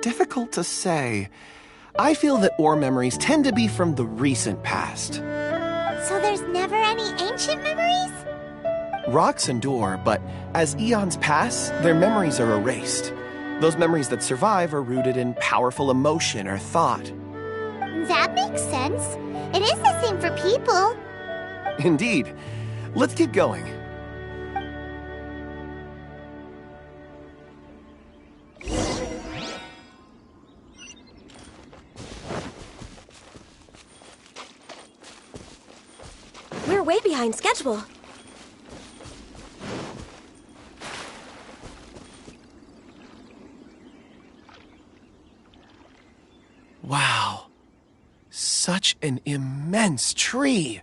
Difficult to say. I feel that ore memories tend to be from the recent past. So there's never any ancient memories? Rocks endure, but as eons pass, their memories are erased. Those memories that survive are rooted in powerful emotion or thought. That makes sense. It is the same for people. Indeed. Let's keep going. We're way behind schedule. such an immense tree.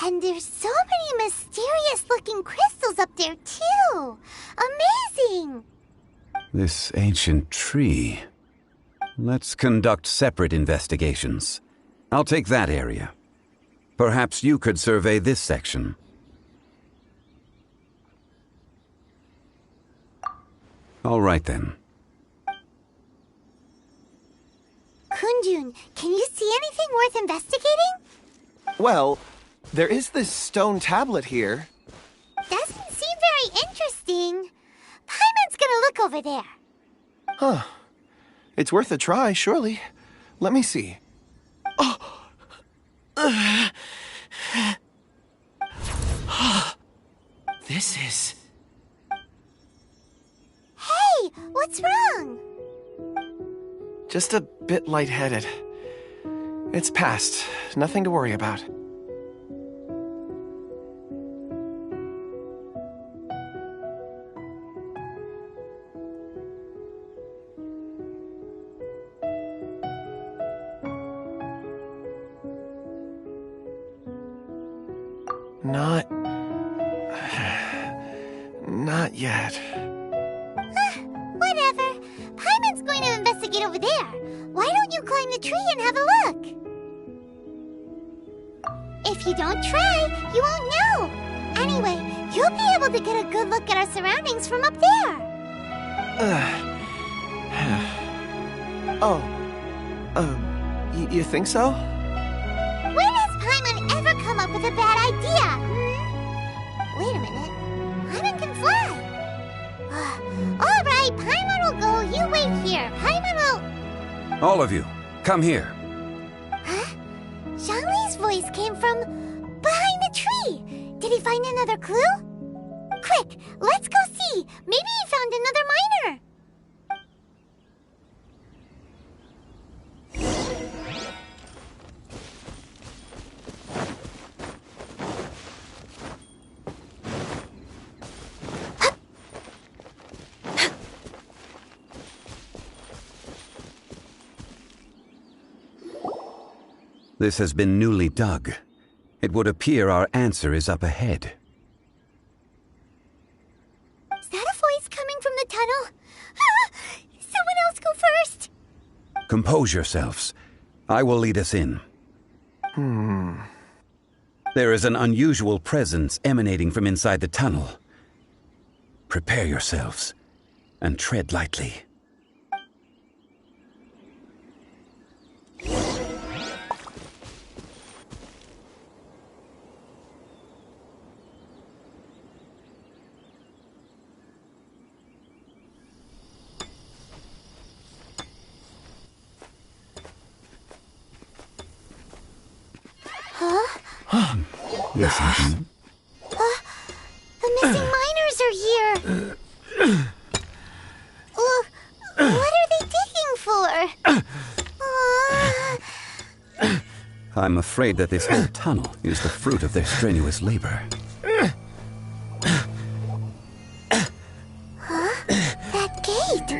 And there's so many mysterious-looking crystals up there, too. Amazing! This ancient tree. Let's conduct separate investigations. I'll take that area. Perhaps you could survey this section. All right, then. Kunjun, can you see anything worth investigating? Well, there is this stone tablet here. Doesn't seem very interesting. Paimon's gonna look over there. Huh. It's worth a try, surely. Let me see. Oh! This is... Hey, what's wrong? just a bit lightheaded. It's past. Nothing to worry about. Not yet. Whatever. Paimon's going to investigate over there. Why don't you climb the tree and have a look? If you don't try, you won't know. Anyway, you'll be able to get a good look at our surroundings from up there. You think so? When has Paimon ever come up with a bad idea? Wait a minute. Paimon can fly. All right, Paimon will go. You wait here. Paimon will... All of you, come here. Huh? Zhongli's voice came from behind the tree. Did he find another clue? Quick, let's go see. Maybe he found another miner. This has been newly dug. It would appear our answer is up ahead. Is that a voice coming from the tunnel? Someone else go first! Compose yourselves. I will lead us in. There is an unusual presence emanating from inside the tunnel. Prepare yourselves and tread lightly. Listen. The missing miners are here. What are they digging for? I'm afraid that this whole tunnel is the fruit of their strenuous labor. That gate.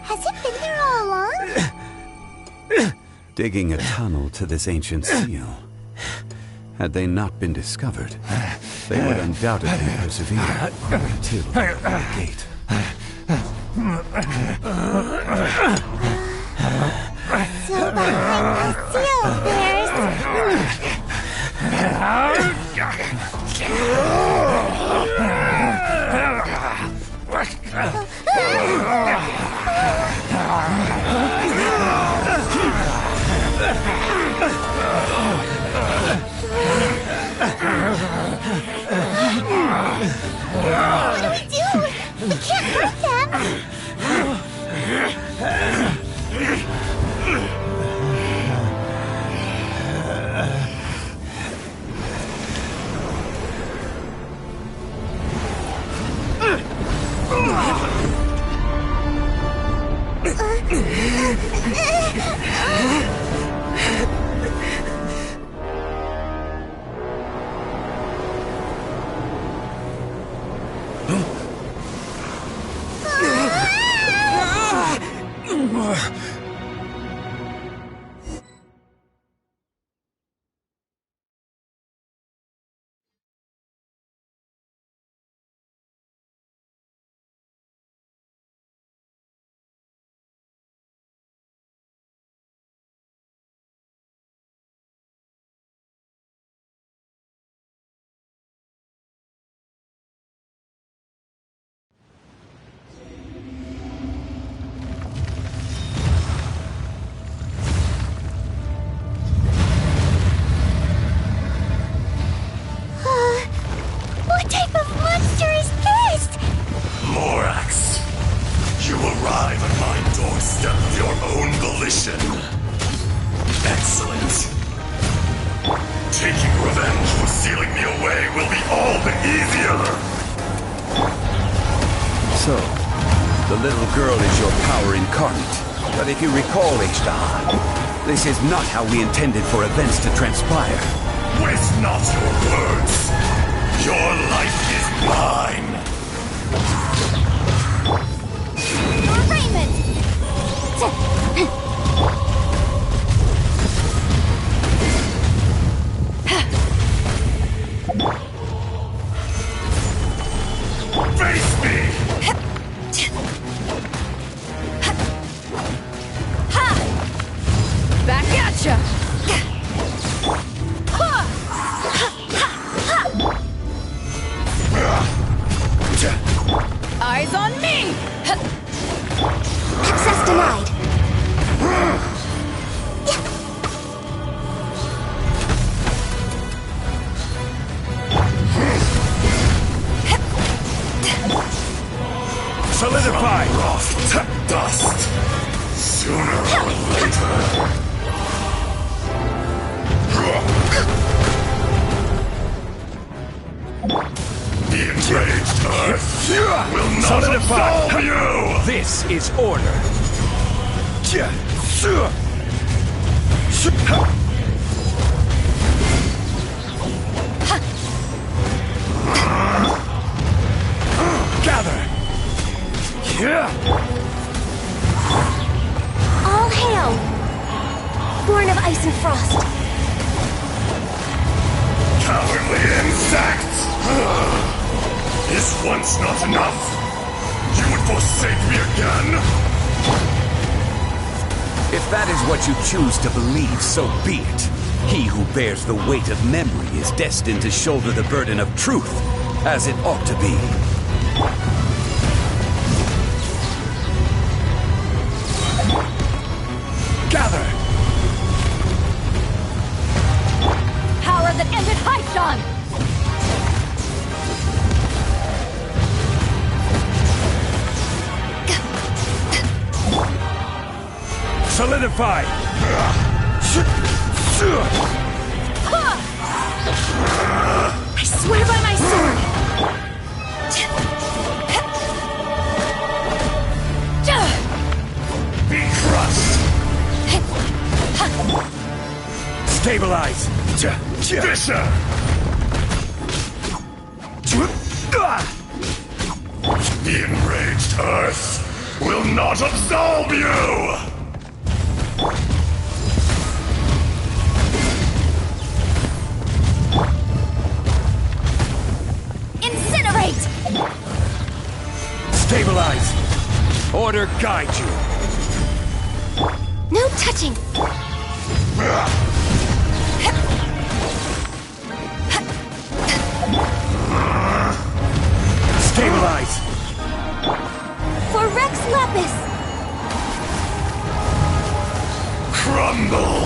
Has it been there all along? Digging a tunnel to this ancient seal. Had they not been discovered, they would undoubtedly persevere until the gate. So behind the seal, there's... What do we do? We can't hurt them! The little girl is your power incarnate. But if you recall, Ishtar, this is not how we intended for events to transpire. Waste not your words. Your life is mine. Raymond! Face me! Back at ya! Eyes on me! Access denied. Solidify! Rust to dust! Sooner or later! The enraged earth will not absolve you! This is order. Gather! All hail! Born of ice and frost. Cowardly insects! Is once not enough? You would forsake me again? If that is what you choose to believe, so be it. He who bears the weight of memory is destined to shoulder the burden of truth, as it ought to be. Gather! Power that ended Hypton! Solidify! I swear by my sword! Be crushed! Stabilize! Fisher! The enraged earth will not absolve you! Incinerate! Stabilize! Order guide you! No touching! Stabilize! For Rex Lapis! Crumble!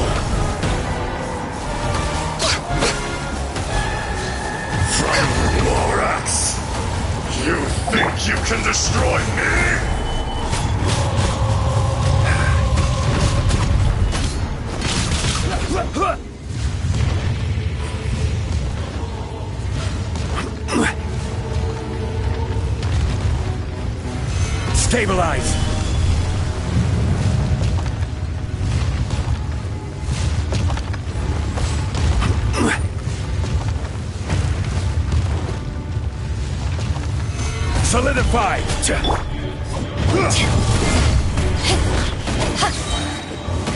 From Lorax! You think you can destroy me? Stabilize! Solidify!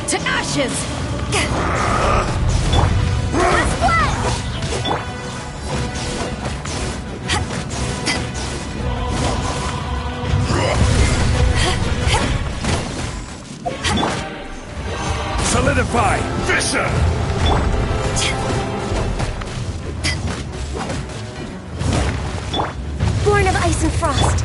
To ashes! Solidify! Fisher! Born of ice and frost.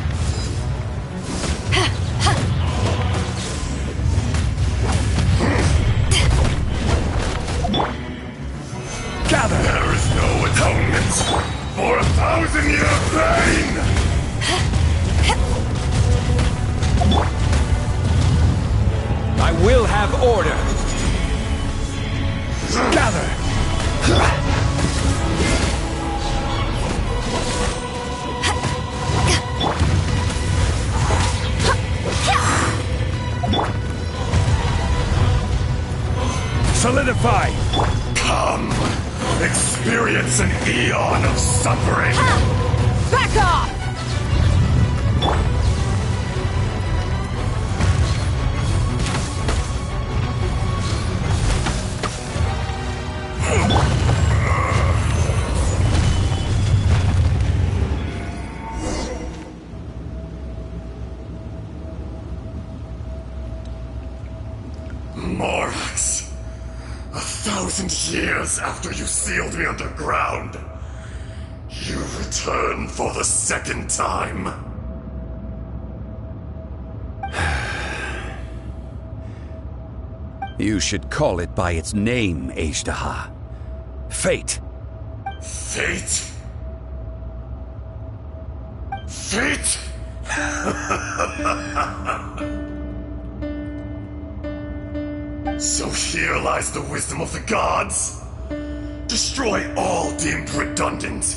Gather! There is no atonement for 1,000-year pain! I will have order! Gather! Solidify! Come! Experience an eon of suffering! Ha! Back off! Morax, 1,000 years after you sealed me underground, you return for the second time. You should call it by its name, Ajdaha. Fate. Fate? Fate? So here lies the wisdom of the gods. Destroy all deemed redundant.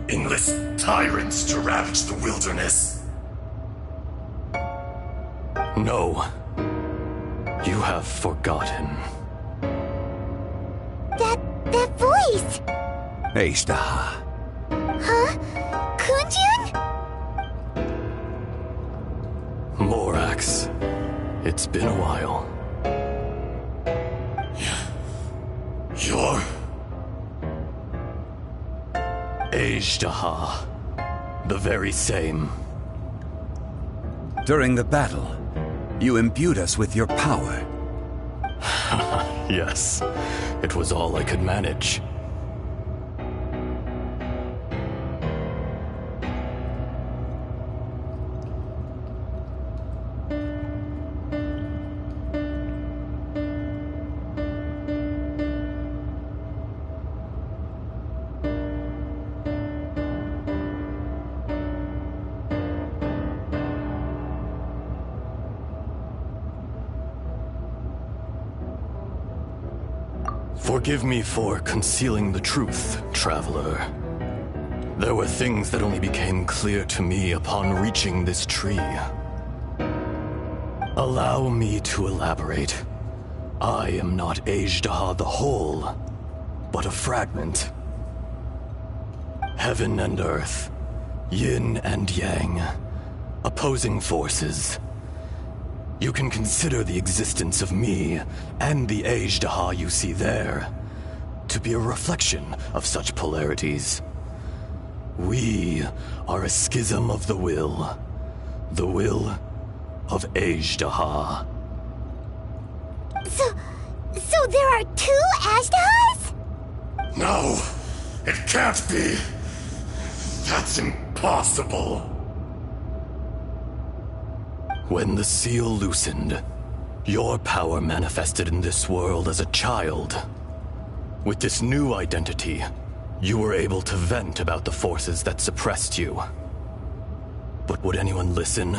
Enlist tyrants to ravage the wilderness. No. You have forgotten. That voice! Ajdaha. Huh? Kunjun? Morax, it's been a while. You're... Ajdaha. The very same. During the battle, you imbued us with your power. Yes, it was all I could manage. Forgive me for concealing the truth, traveler. There were things that only became clear to me upon reaching this tree. Allow me to elaborate. I am not Ajdaha the whole, but a fragment. Heaven and earth, yin and yang, opposing forces. You can consider the existence of me and the Ajdaha you see there to be a reflection of such polarities. We are a schism of the will of Ajdaha. So there are two Ajdahas? No, it can't be. That's impossible. When the seal loosened, your power manifested in this world as a child. With this new identity, you were able to vent about the forces that suppressed you. But would anyone listen?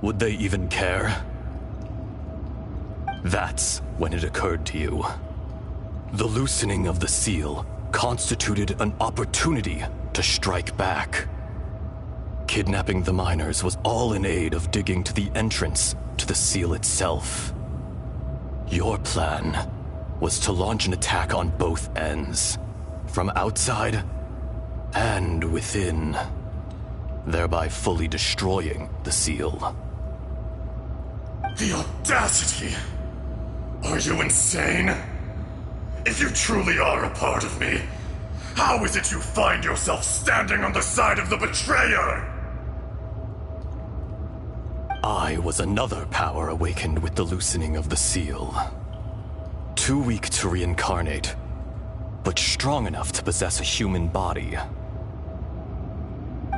Would they even care? That's when it occurred to you. The loosening of the seal constituted an opportunity to strike back. Kidnapping the miners was all in aid of digging to the entrance to the seal itself. Your plan was to launch an attack on both ends, from outside and within, thereby fully destroying the seal. The audacity! Are you insane? If you truly are a part of me, how is it you find yourself standing on the side of the betrayer? I was another power awakened with the loosening of the seal. Too weak to reincarnate, but strong enough to possess a human body.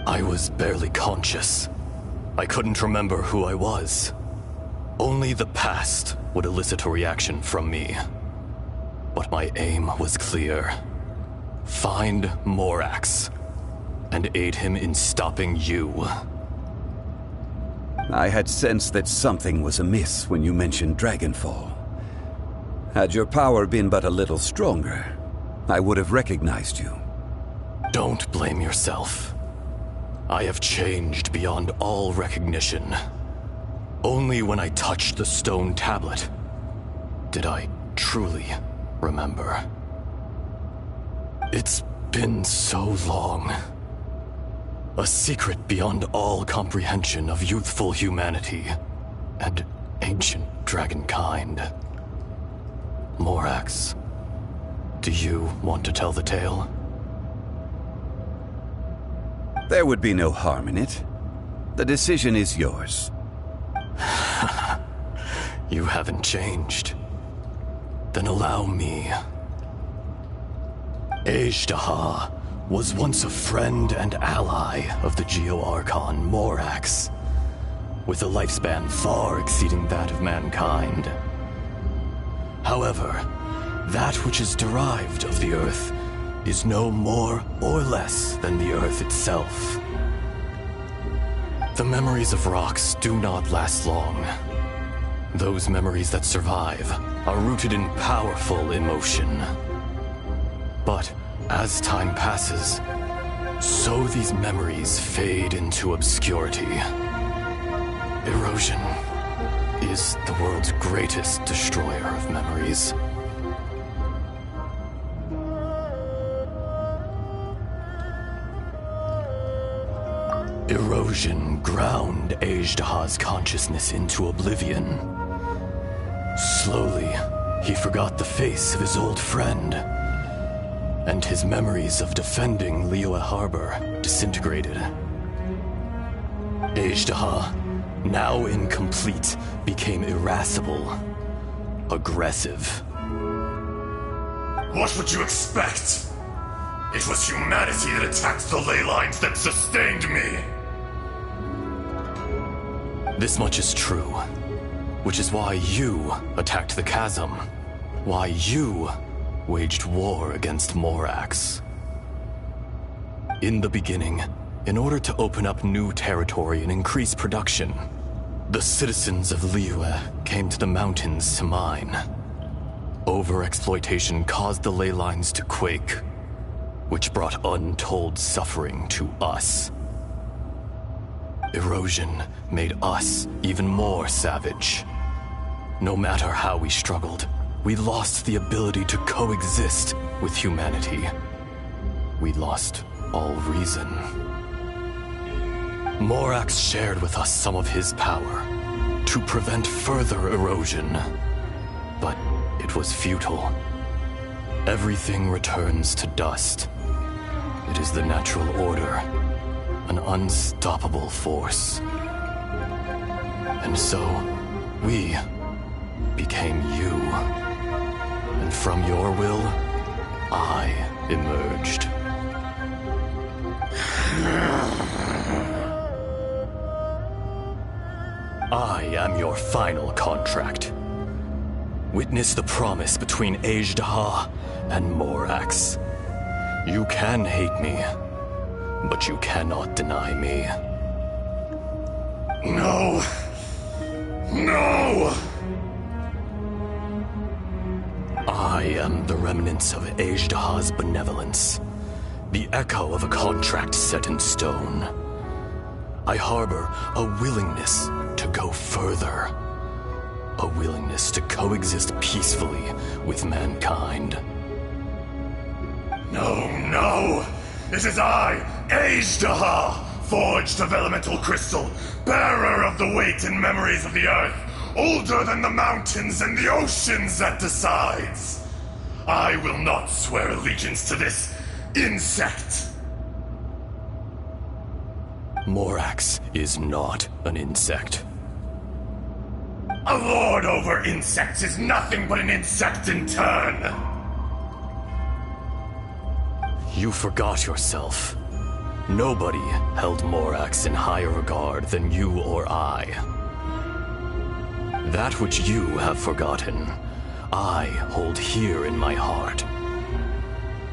I was barely conscious. I couldn't remember who I was. Only the past would elicit a reaction from me. But my aim was clear. Find Morax, and aid him in stopping you. I had sensed that something was amiss when you mentioned Dragonfall. Had your power been but a little stronger, I would have recognized you. Don't blame yourself. I have changed beyond all recognition. Only when I touched the stone tablet did I truly remember. It's been so long. A secret beyond all comprehension of youthful humanity and ancient dragonkind. Morax, do you want to tell the tale? There would be no harm in it. The decision is yours. You haven't changed. Then allow me. Ajdaha was once a friend and ally of the Geo-Archon Morax, with a lifespan far exceeding that of mankind. However, that which is derived of the Earth is no more or less than the Earth itself. The memories of rocks do not last long. Those memories that survive are rooted in powerful emotion. But as time passes, so these memories fade into obscurity. Erosion is the world's greatest destroyer of memories. Erosion ground Ajdaha's consciousness into oblivion. Slowly, he forgot the face of his old friend, and his memories of defending Liyue Harbor disintegrated. Ajdaha, now incomplete, became irascible, aggressive. What would you expect? It was humanity that attacked the ley lines that sustained me. This much is true, which is why you attacked the chasm, why you waged war against Morax. In the beginning, in order to open up new territory and increase production, the citizens of Liyue came to the mountains to mine. Overexploitation caused the ley lines to quake, which brought untold suffering to us. Erosion made us even more savage. No matter how we struggled, we lost the ability to coexist with humanity. We lost all reason. Morax shared with us some of his power to prevent further erosion, but it was futile. Everything returns to dust. It is the natural order, an unstoppable force. And so, we became you. And from your will, I emerged. I am your final contract. Witness the promise between Ajdaha and Morax. You can hate me, but you cannot deny me. No! No! I am the remnants of Ajdaha's benevolence, the echo of a contract set in stone. I harbor a willingness to go further, a willingness to coexist peacefully with mankind. No, no! It is I, Ajdaha, forged of elemental crystal, bearer of the weight and memories of the earth, older than the mountains and the oceans that decides. I will not swear allegiance to this insect. Morax is not an insect. A lord over insects is nothing but an insect in turn. You forgot yourself. Nobody held Morax in higher regard than you or I. That which you have forgotten, I hold here in my heart.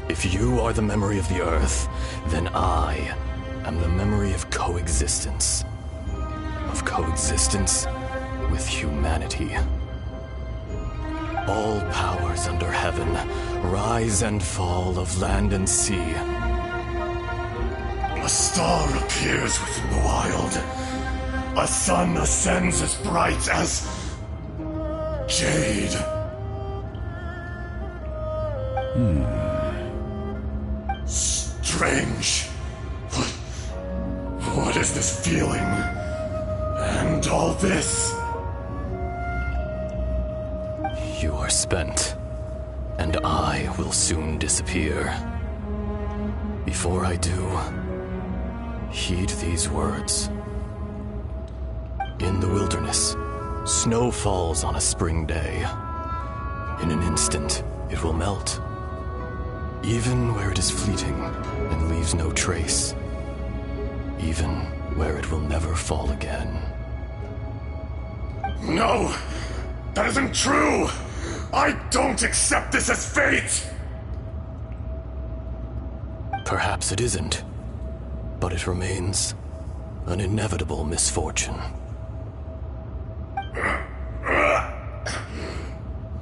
If you are the memory of the Earth, then I am the memory of coexistence. Of coexistence with humanity. All powers under heaven, rise and fall of land and sea. A star appears within the wild. A sun ascends as bright as jade. Strange. What is this feeling? And all this? You are spent, and I will soon disappear. Before I do, heed these words. In the wilderness, snow falls on a spring day. In an instant, it will melt. Even where it is fleeting and leaves no trace. Even where it will never fall again. No! That isn't true! I don't accept this as fate! Perhaps it isn't, but it remains an inevitable misfortune.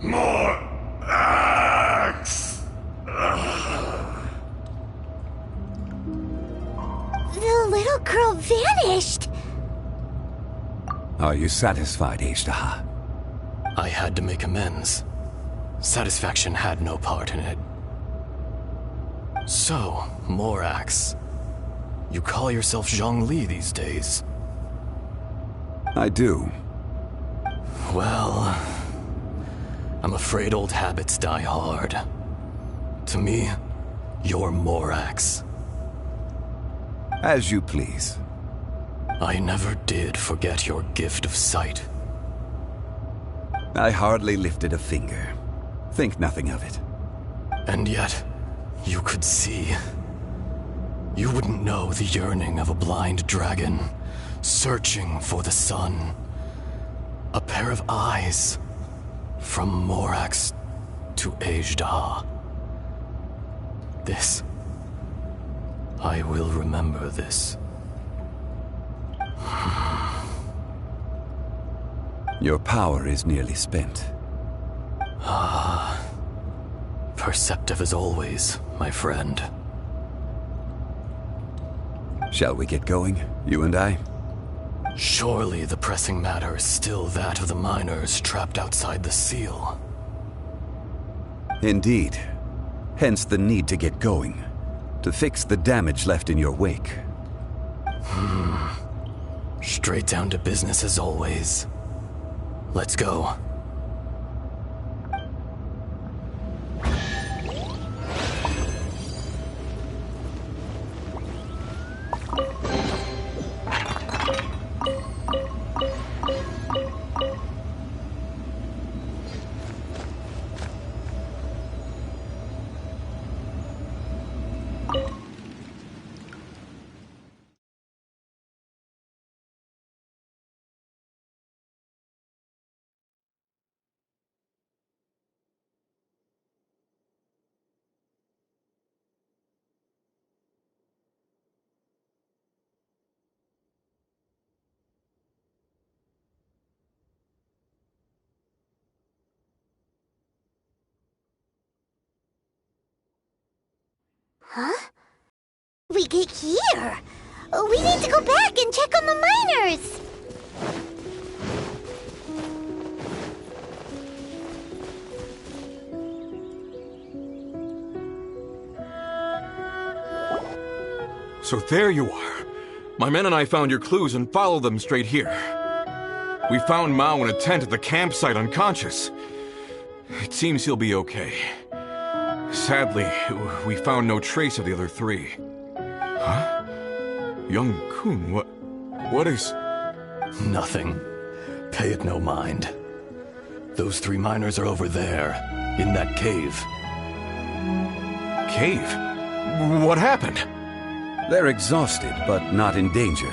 More axe! The little girl vanished! Are you satisfied, Ashtaha? I had to make amends. Satisfaction had no part in it. So, Morax, you call yourself Zhongli these days? I do. Well, I'm afraid old habits die hard. To me, you're Morax. As you please. I never did forget your gift of sight. I hardly lifted a finger. Think nothing of it. And yet, you could see. You wouldn't know the yearning of a blind dragon, searching for the sun. A pair of eyes, from Morax to Ajda. This. I will remember this. Your power is nearly spent. Ah. Perceptive as always, my friend. Shall we get going, you and I? Surely the pressing matter is still that of the miners trapped outside the seal. Indeed. Hence the need to get going. To fix the damage left in your wake. Straight down to business as always. Let's go. Huh? We get here! We need to go back and check on the miners! So there you are. My men and I found your clues and followed them straight here. We found Mao in a tent at the campsite unconscious. It seems he'll be okay. Sadly, we found no trace of the other three. Huh? Young Kun, what is... Nothing. Pay it no mind. Those three miners are over there, in that cave. Cave? What happened? They're exhausted, but not in danger.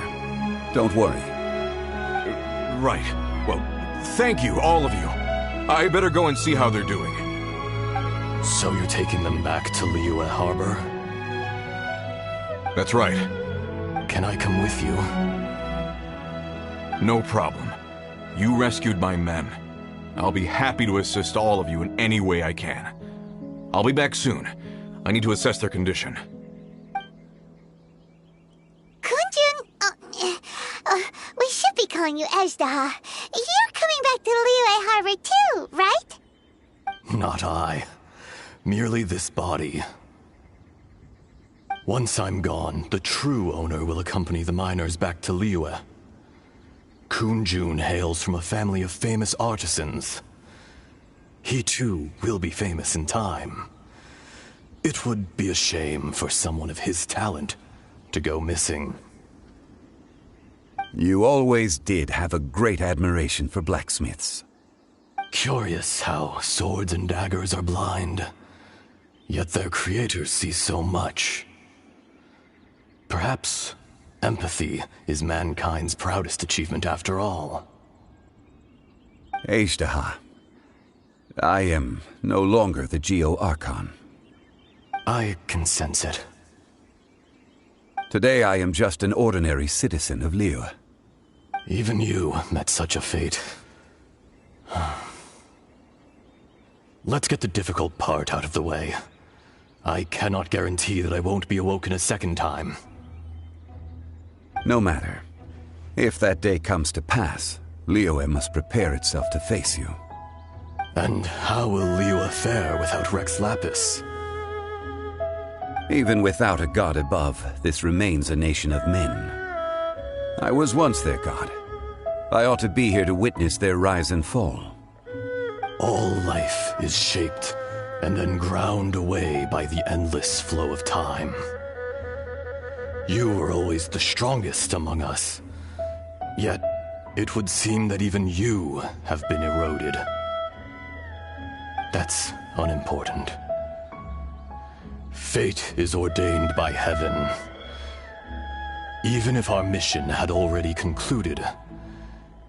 Don't worry. Right. Well, thank you, all of you. I better go and see how they're doing. So you're taking them back to Liyue Harbor? That's right. Can I come with you? No problem. You rescued my men. I'll be happy to assist all of you in any way I can. I'll be back soon. I need to assess their condition. Kunjun, we should be calling you Ajda. You're coming back to Liyue Harbor too, right? Not I. merely this body. Once I'm gone, the true owner will accompany the miners back to Liyue. Kunjun hails from a family of famous artisans. He too will be famous in time. It would be a shame for someone of his talent to go missing. You always did have a great admiration for blacksmiths. Curious how swords and daggers are blind, yet their creators see so much. Perhaps empathy is mankind's proudest achievement after all. Ejderha, I am no longer the Geo-Archon. I can sense it. Today I am just an ordinary citizen of Liyue. Even you met such a fate. Let's get the difficult part out of the way. I cannot guarantee that I won't be awoken a second time. No matter. If that day comes to pass, Liyue must prepare itself to face you. And how will Liyue fare without Rex Lapis? Even without a god above, this remains a nation of men. I was once their god. I ought to be here to witness their rise and fall. All life is shaped and then ground away by the endless flow of time. You were always the strongest among us. Yet, it would seem that even you have been eroded. That's unimportant. Fate is ordained by heaven. Even if our mission had already concluded,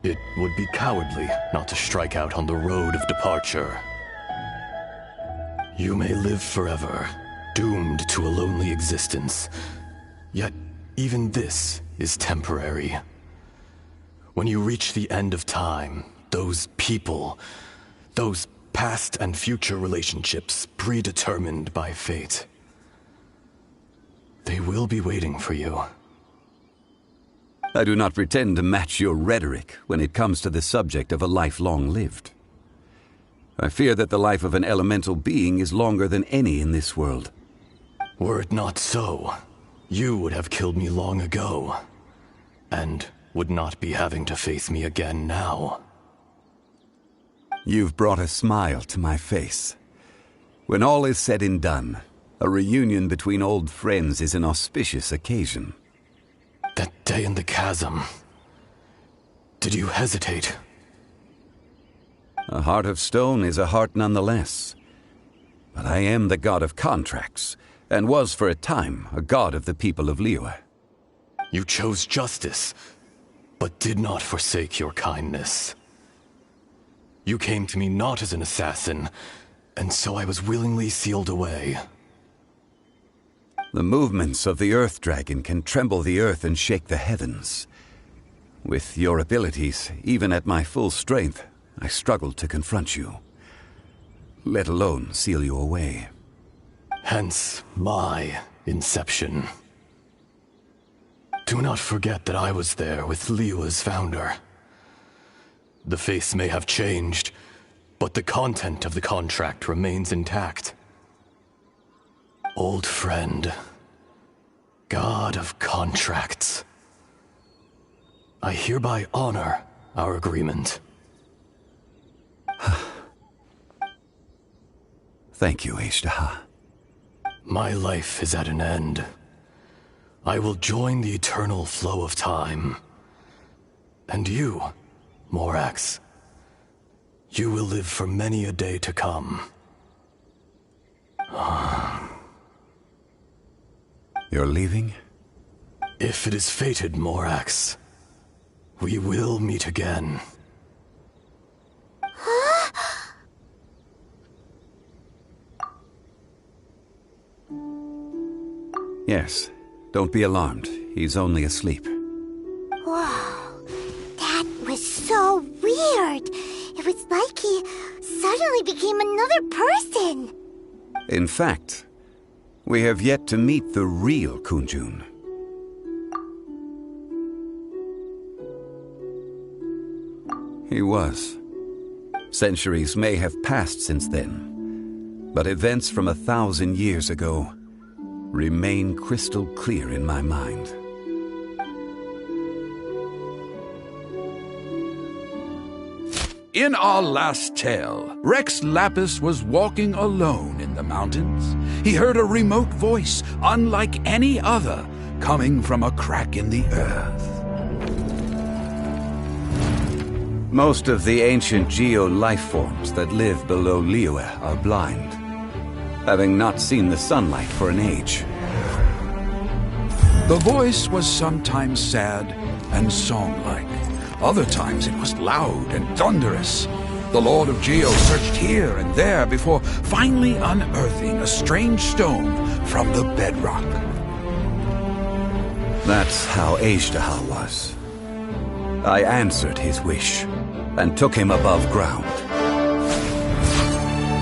it would be cowardly not to strike out on the road of departure. You may live forever, doomed to a lonely existence. Yet, even this is temporary. When you reach the end of time, those people, those past and future relationships predetermined by fate, they will be waiting for you. I do not pretend to match your rhetoric when it comes to the subject of a life long lived. I fear that the life of an elemental being is longer than any in this world. Were it not so, you would have killed me long ago, and would not be having to face me again now. You've brought a smile to my face. When all is said and done, a reunion between old friends is an auspicious occasion. That day in the chasm, did you hesitate? A heart of stone is a heart nonetheless. But I am the god of contracts, and was for a time a god of the people of Liyue. You chose justice, but did not forsake your kindness. You came to me not as an assassin, and so I was willingly sealed away. The movements of the Earth Dragon can tremble the earth and shake the heavens. With your abilities, even at my full strength, I struggled to confront you, let alone seal you away. Hence my inception. Do not forget that I was there with Liyue's founder. The face may have changed, but the content of the contract remains intact. Old friend, god of contracts, I hereby honor our agreement. Thank you, Ejderha. My life is at an end. I will join the eternal flow of time. And you, Morax, you will live for many a day to come. You're leaving? If it is fated, Morax, we will meet again. Yes. Don't be alarmed. He's only asleep. Whoa. That was so weird. It was like he suddenly became another person. In fact, we have yet to meet the real Kunjun. He was. Centuries may have passed since then. but events from 1,000 years ago remain crystal clear in my mind. In our last tale, Rex Lapis was walking alone in the mountains. He heard a remote voice, unlike any other, coming from a crack in the earth. Most of the ancient geo-life forms that live below Liyue are blind, having not seen the sunlight for an age. The voice was sometimes sad and song-like. Other times it was loud and thunderous. The Lord of Geo searched here and there before finally unearthing a strange stone from the bedrock. That's how Aishtaha was. I answered his wish and took him above ground.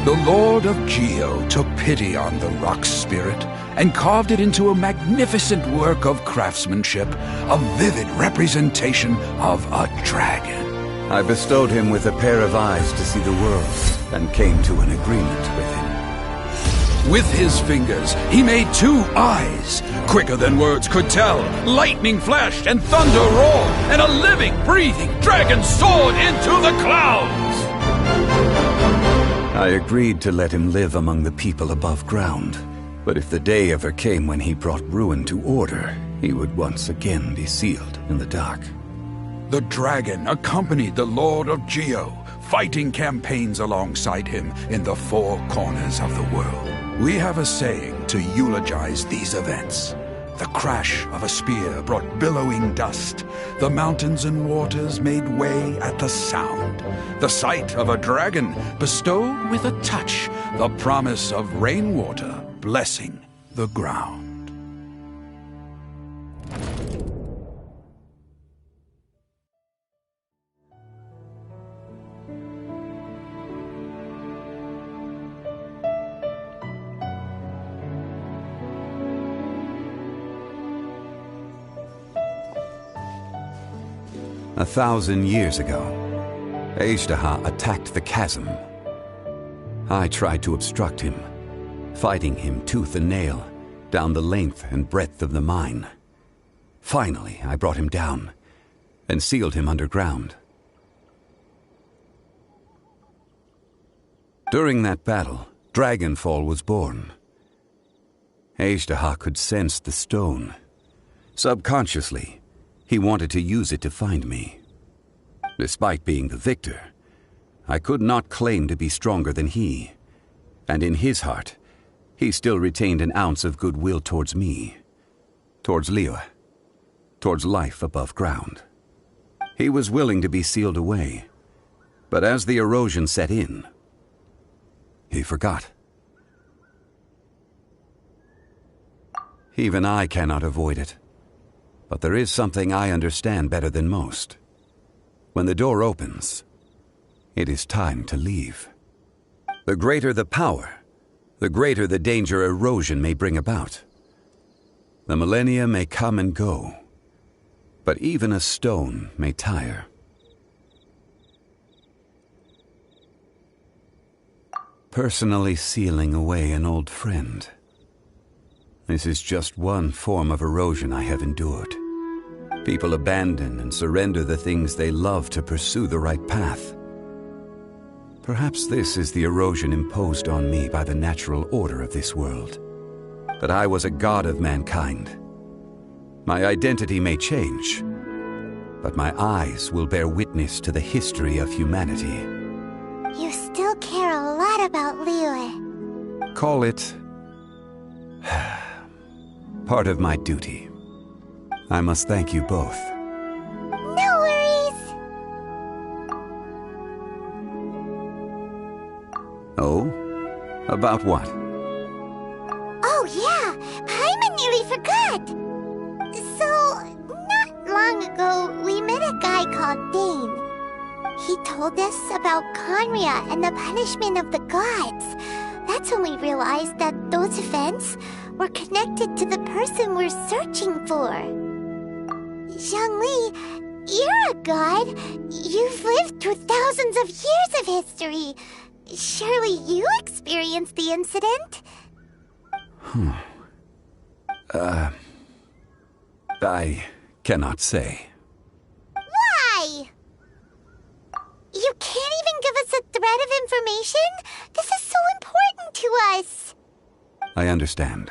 The Lord of Geo took pity on the rock spirit and carved it into a magnificent work of craftsmanship, a vivid representation of a dragon. I bestowed him with a pair of eyes to see the world and came to an agreement with him. With his fingers, he made 2 eyes, quicker than words could tell. Lightning flashed and thunder roared, and a living, breathing dragon soared into the clouds. I agreed to let him live among the people above ground. But if the day ever came when he brought ruin to order, he would once again be sealed in the dark. The dragon accompanied the Lord of Geo, fighting campaigns alongside him in the 4 corners of the world. We have a saying to eulogize these events. The crash of a spear brought billowing dust. The mountains and waters made way at the sound. The sight of a dragon bestowed with a touch the promise of rainwater blessing the ground. 1,000 years ago, Aishtaha attacked the chasm. I tried to obstruct him, fighting him tooth and nail down the length and breadth of the mine. Finally, I brought him down and sealed him underground. During that battle, Dragonfall was born. Aishtaha could sense the stone. Subconsciously, he wanted to use it to find me. Despite being the victor, I could not claim to be stronger than he, and in his heart, he still retained an ounce of goodwill towards me, towards Liyue, towards life above ground. He was willing to be sealed away, but as the erosion set in, he forgot. Even I cannot avoid it. But there is something I understand better than most. When the door opens, it is time to leave. The greater the power, the greater the danger erosion may bring about. The millennia may come and go, but even a stone may tire. Personally sealing away an old friend. This is just one form of erosion I have endured. People abandon and surrender the things they love to pursue the right path. Perhaps this is the erosion imposed on me by the natural order of this world. That I was a god of mankind. My identity may change, but my eyes will bear witness to the history of humanity. You still care a lot about Liyue. Call it part of my duty. I must thank you both. No worries! Oh? About what? Oh yeah, Paimon nearly forgot! So, not long ago, we met a guy called Dane. He told us about Conria and the punishment of the gods. That's when we realized that those events were connected to the person we're searching for. Zhongli, you're a god. You've lived through thousands of years of history. Surely you experienced the incident? I cannot say. Why? You can't even give us a thread of information? This is so important to us. I understand.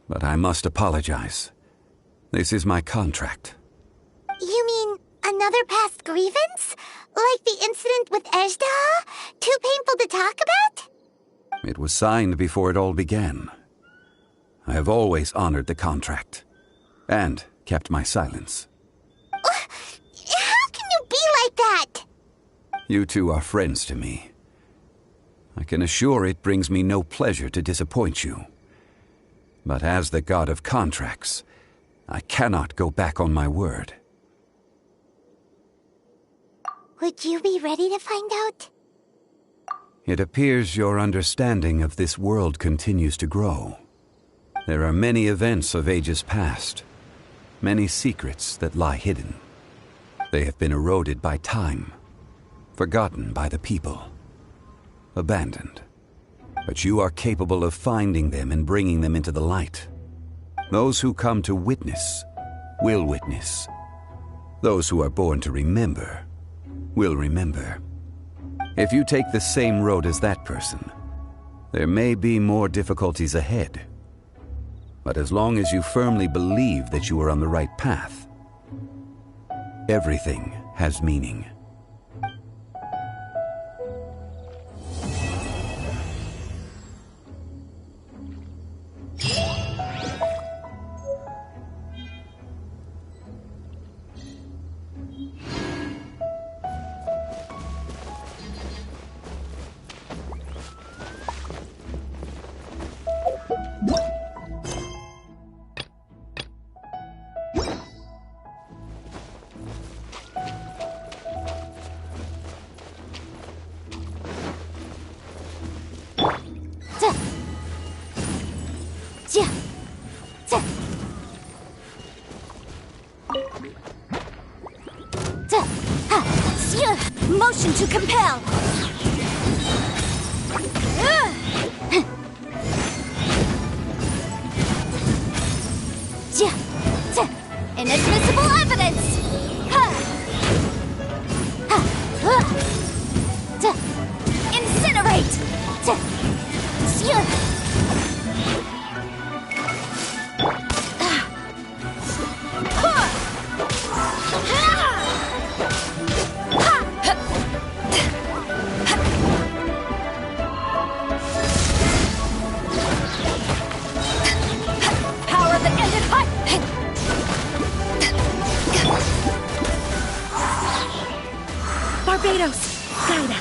But I must apologize. This is my contract. You mean another past grievance? Like the incident with Ejda? Too painful to talk about? It was signed before it all began. I have always honored the contract. And kept my silence. How can you be like that? You two are friends to me. I can assure it brings me no pleasure to disappoint you. But as the god of contracts, I cannot go back on my word. Would you be ready to find out? It appears your understanding of this world continues to grow. There are many events of ages past, many secrets that lie hidden. They have been eroded by time, forgotten by the people, abandoned. But you are capable of finding them and bringing them into the light. Those who come to witness will witness. Those who are born to remember will remember. If you take the same road as that person, there may be more difficulties ahead. But as long as you firmly believe that you are on the right path, everything has meaning. Motion to compel. Inadmissible evidence. Incinerate. Power that ended hot. Barbados, guide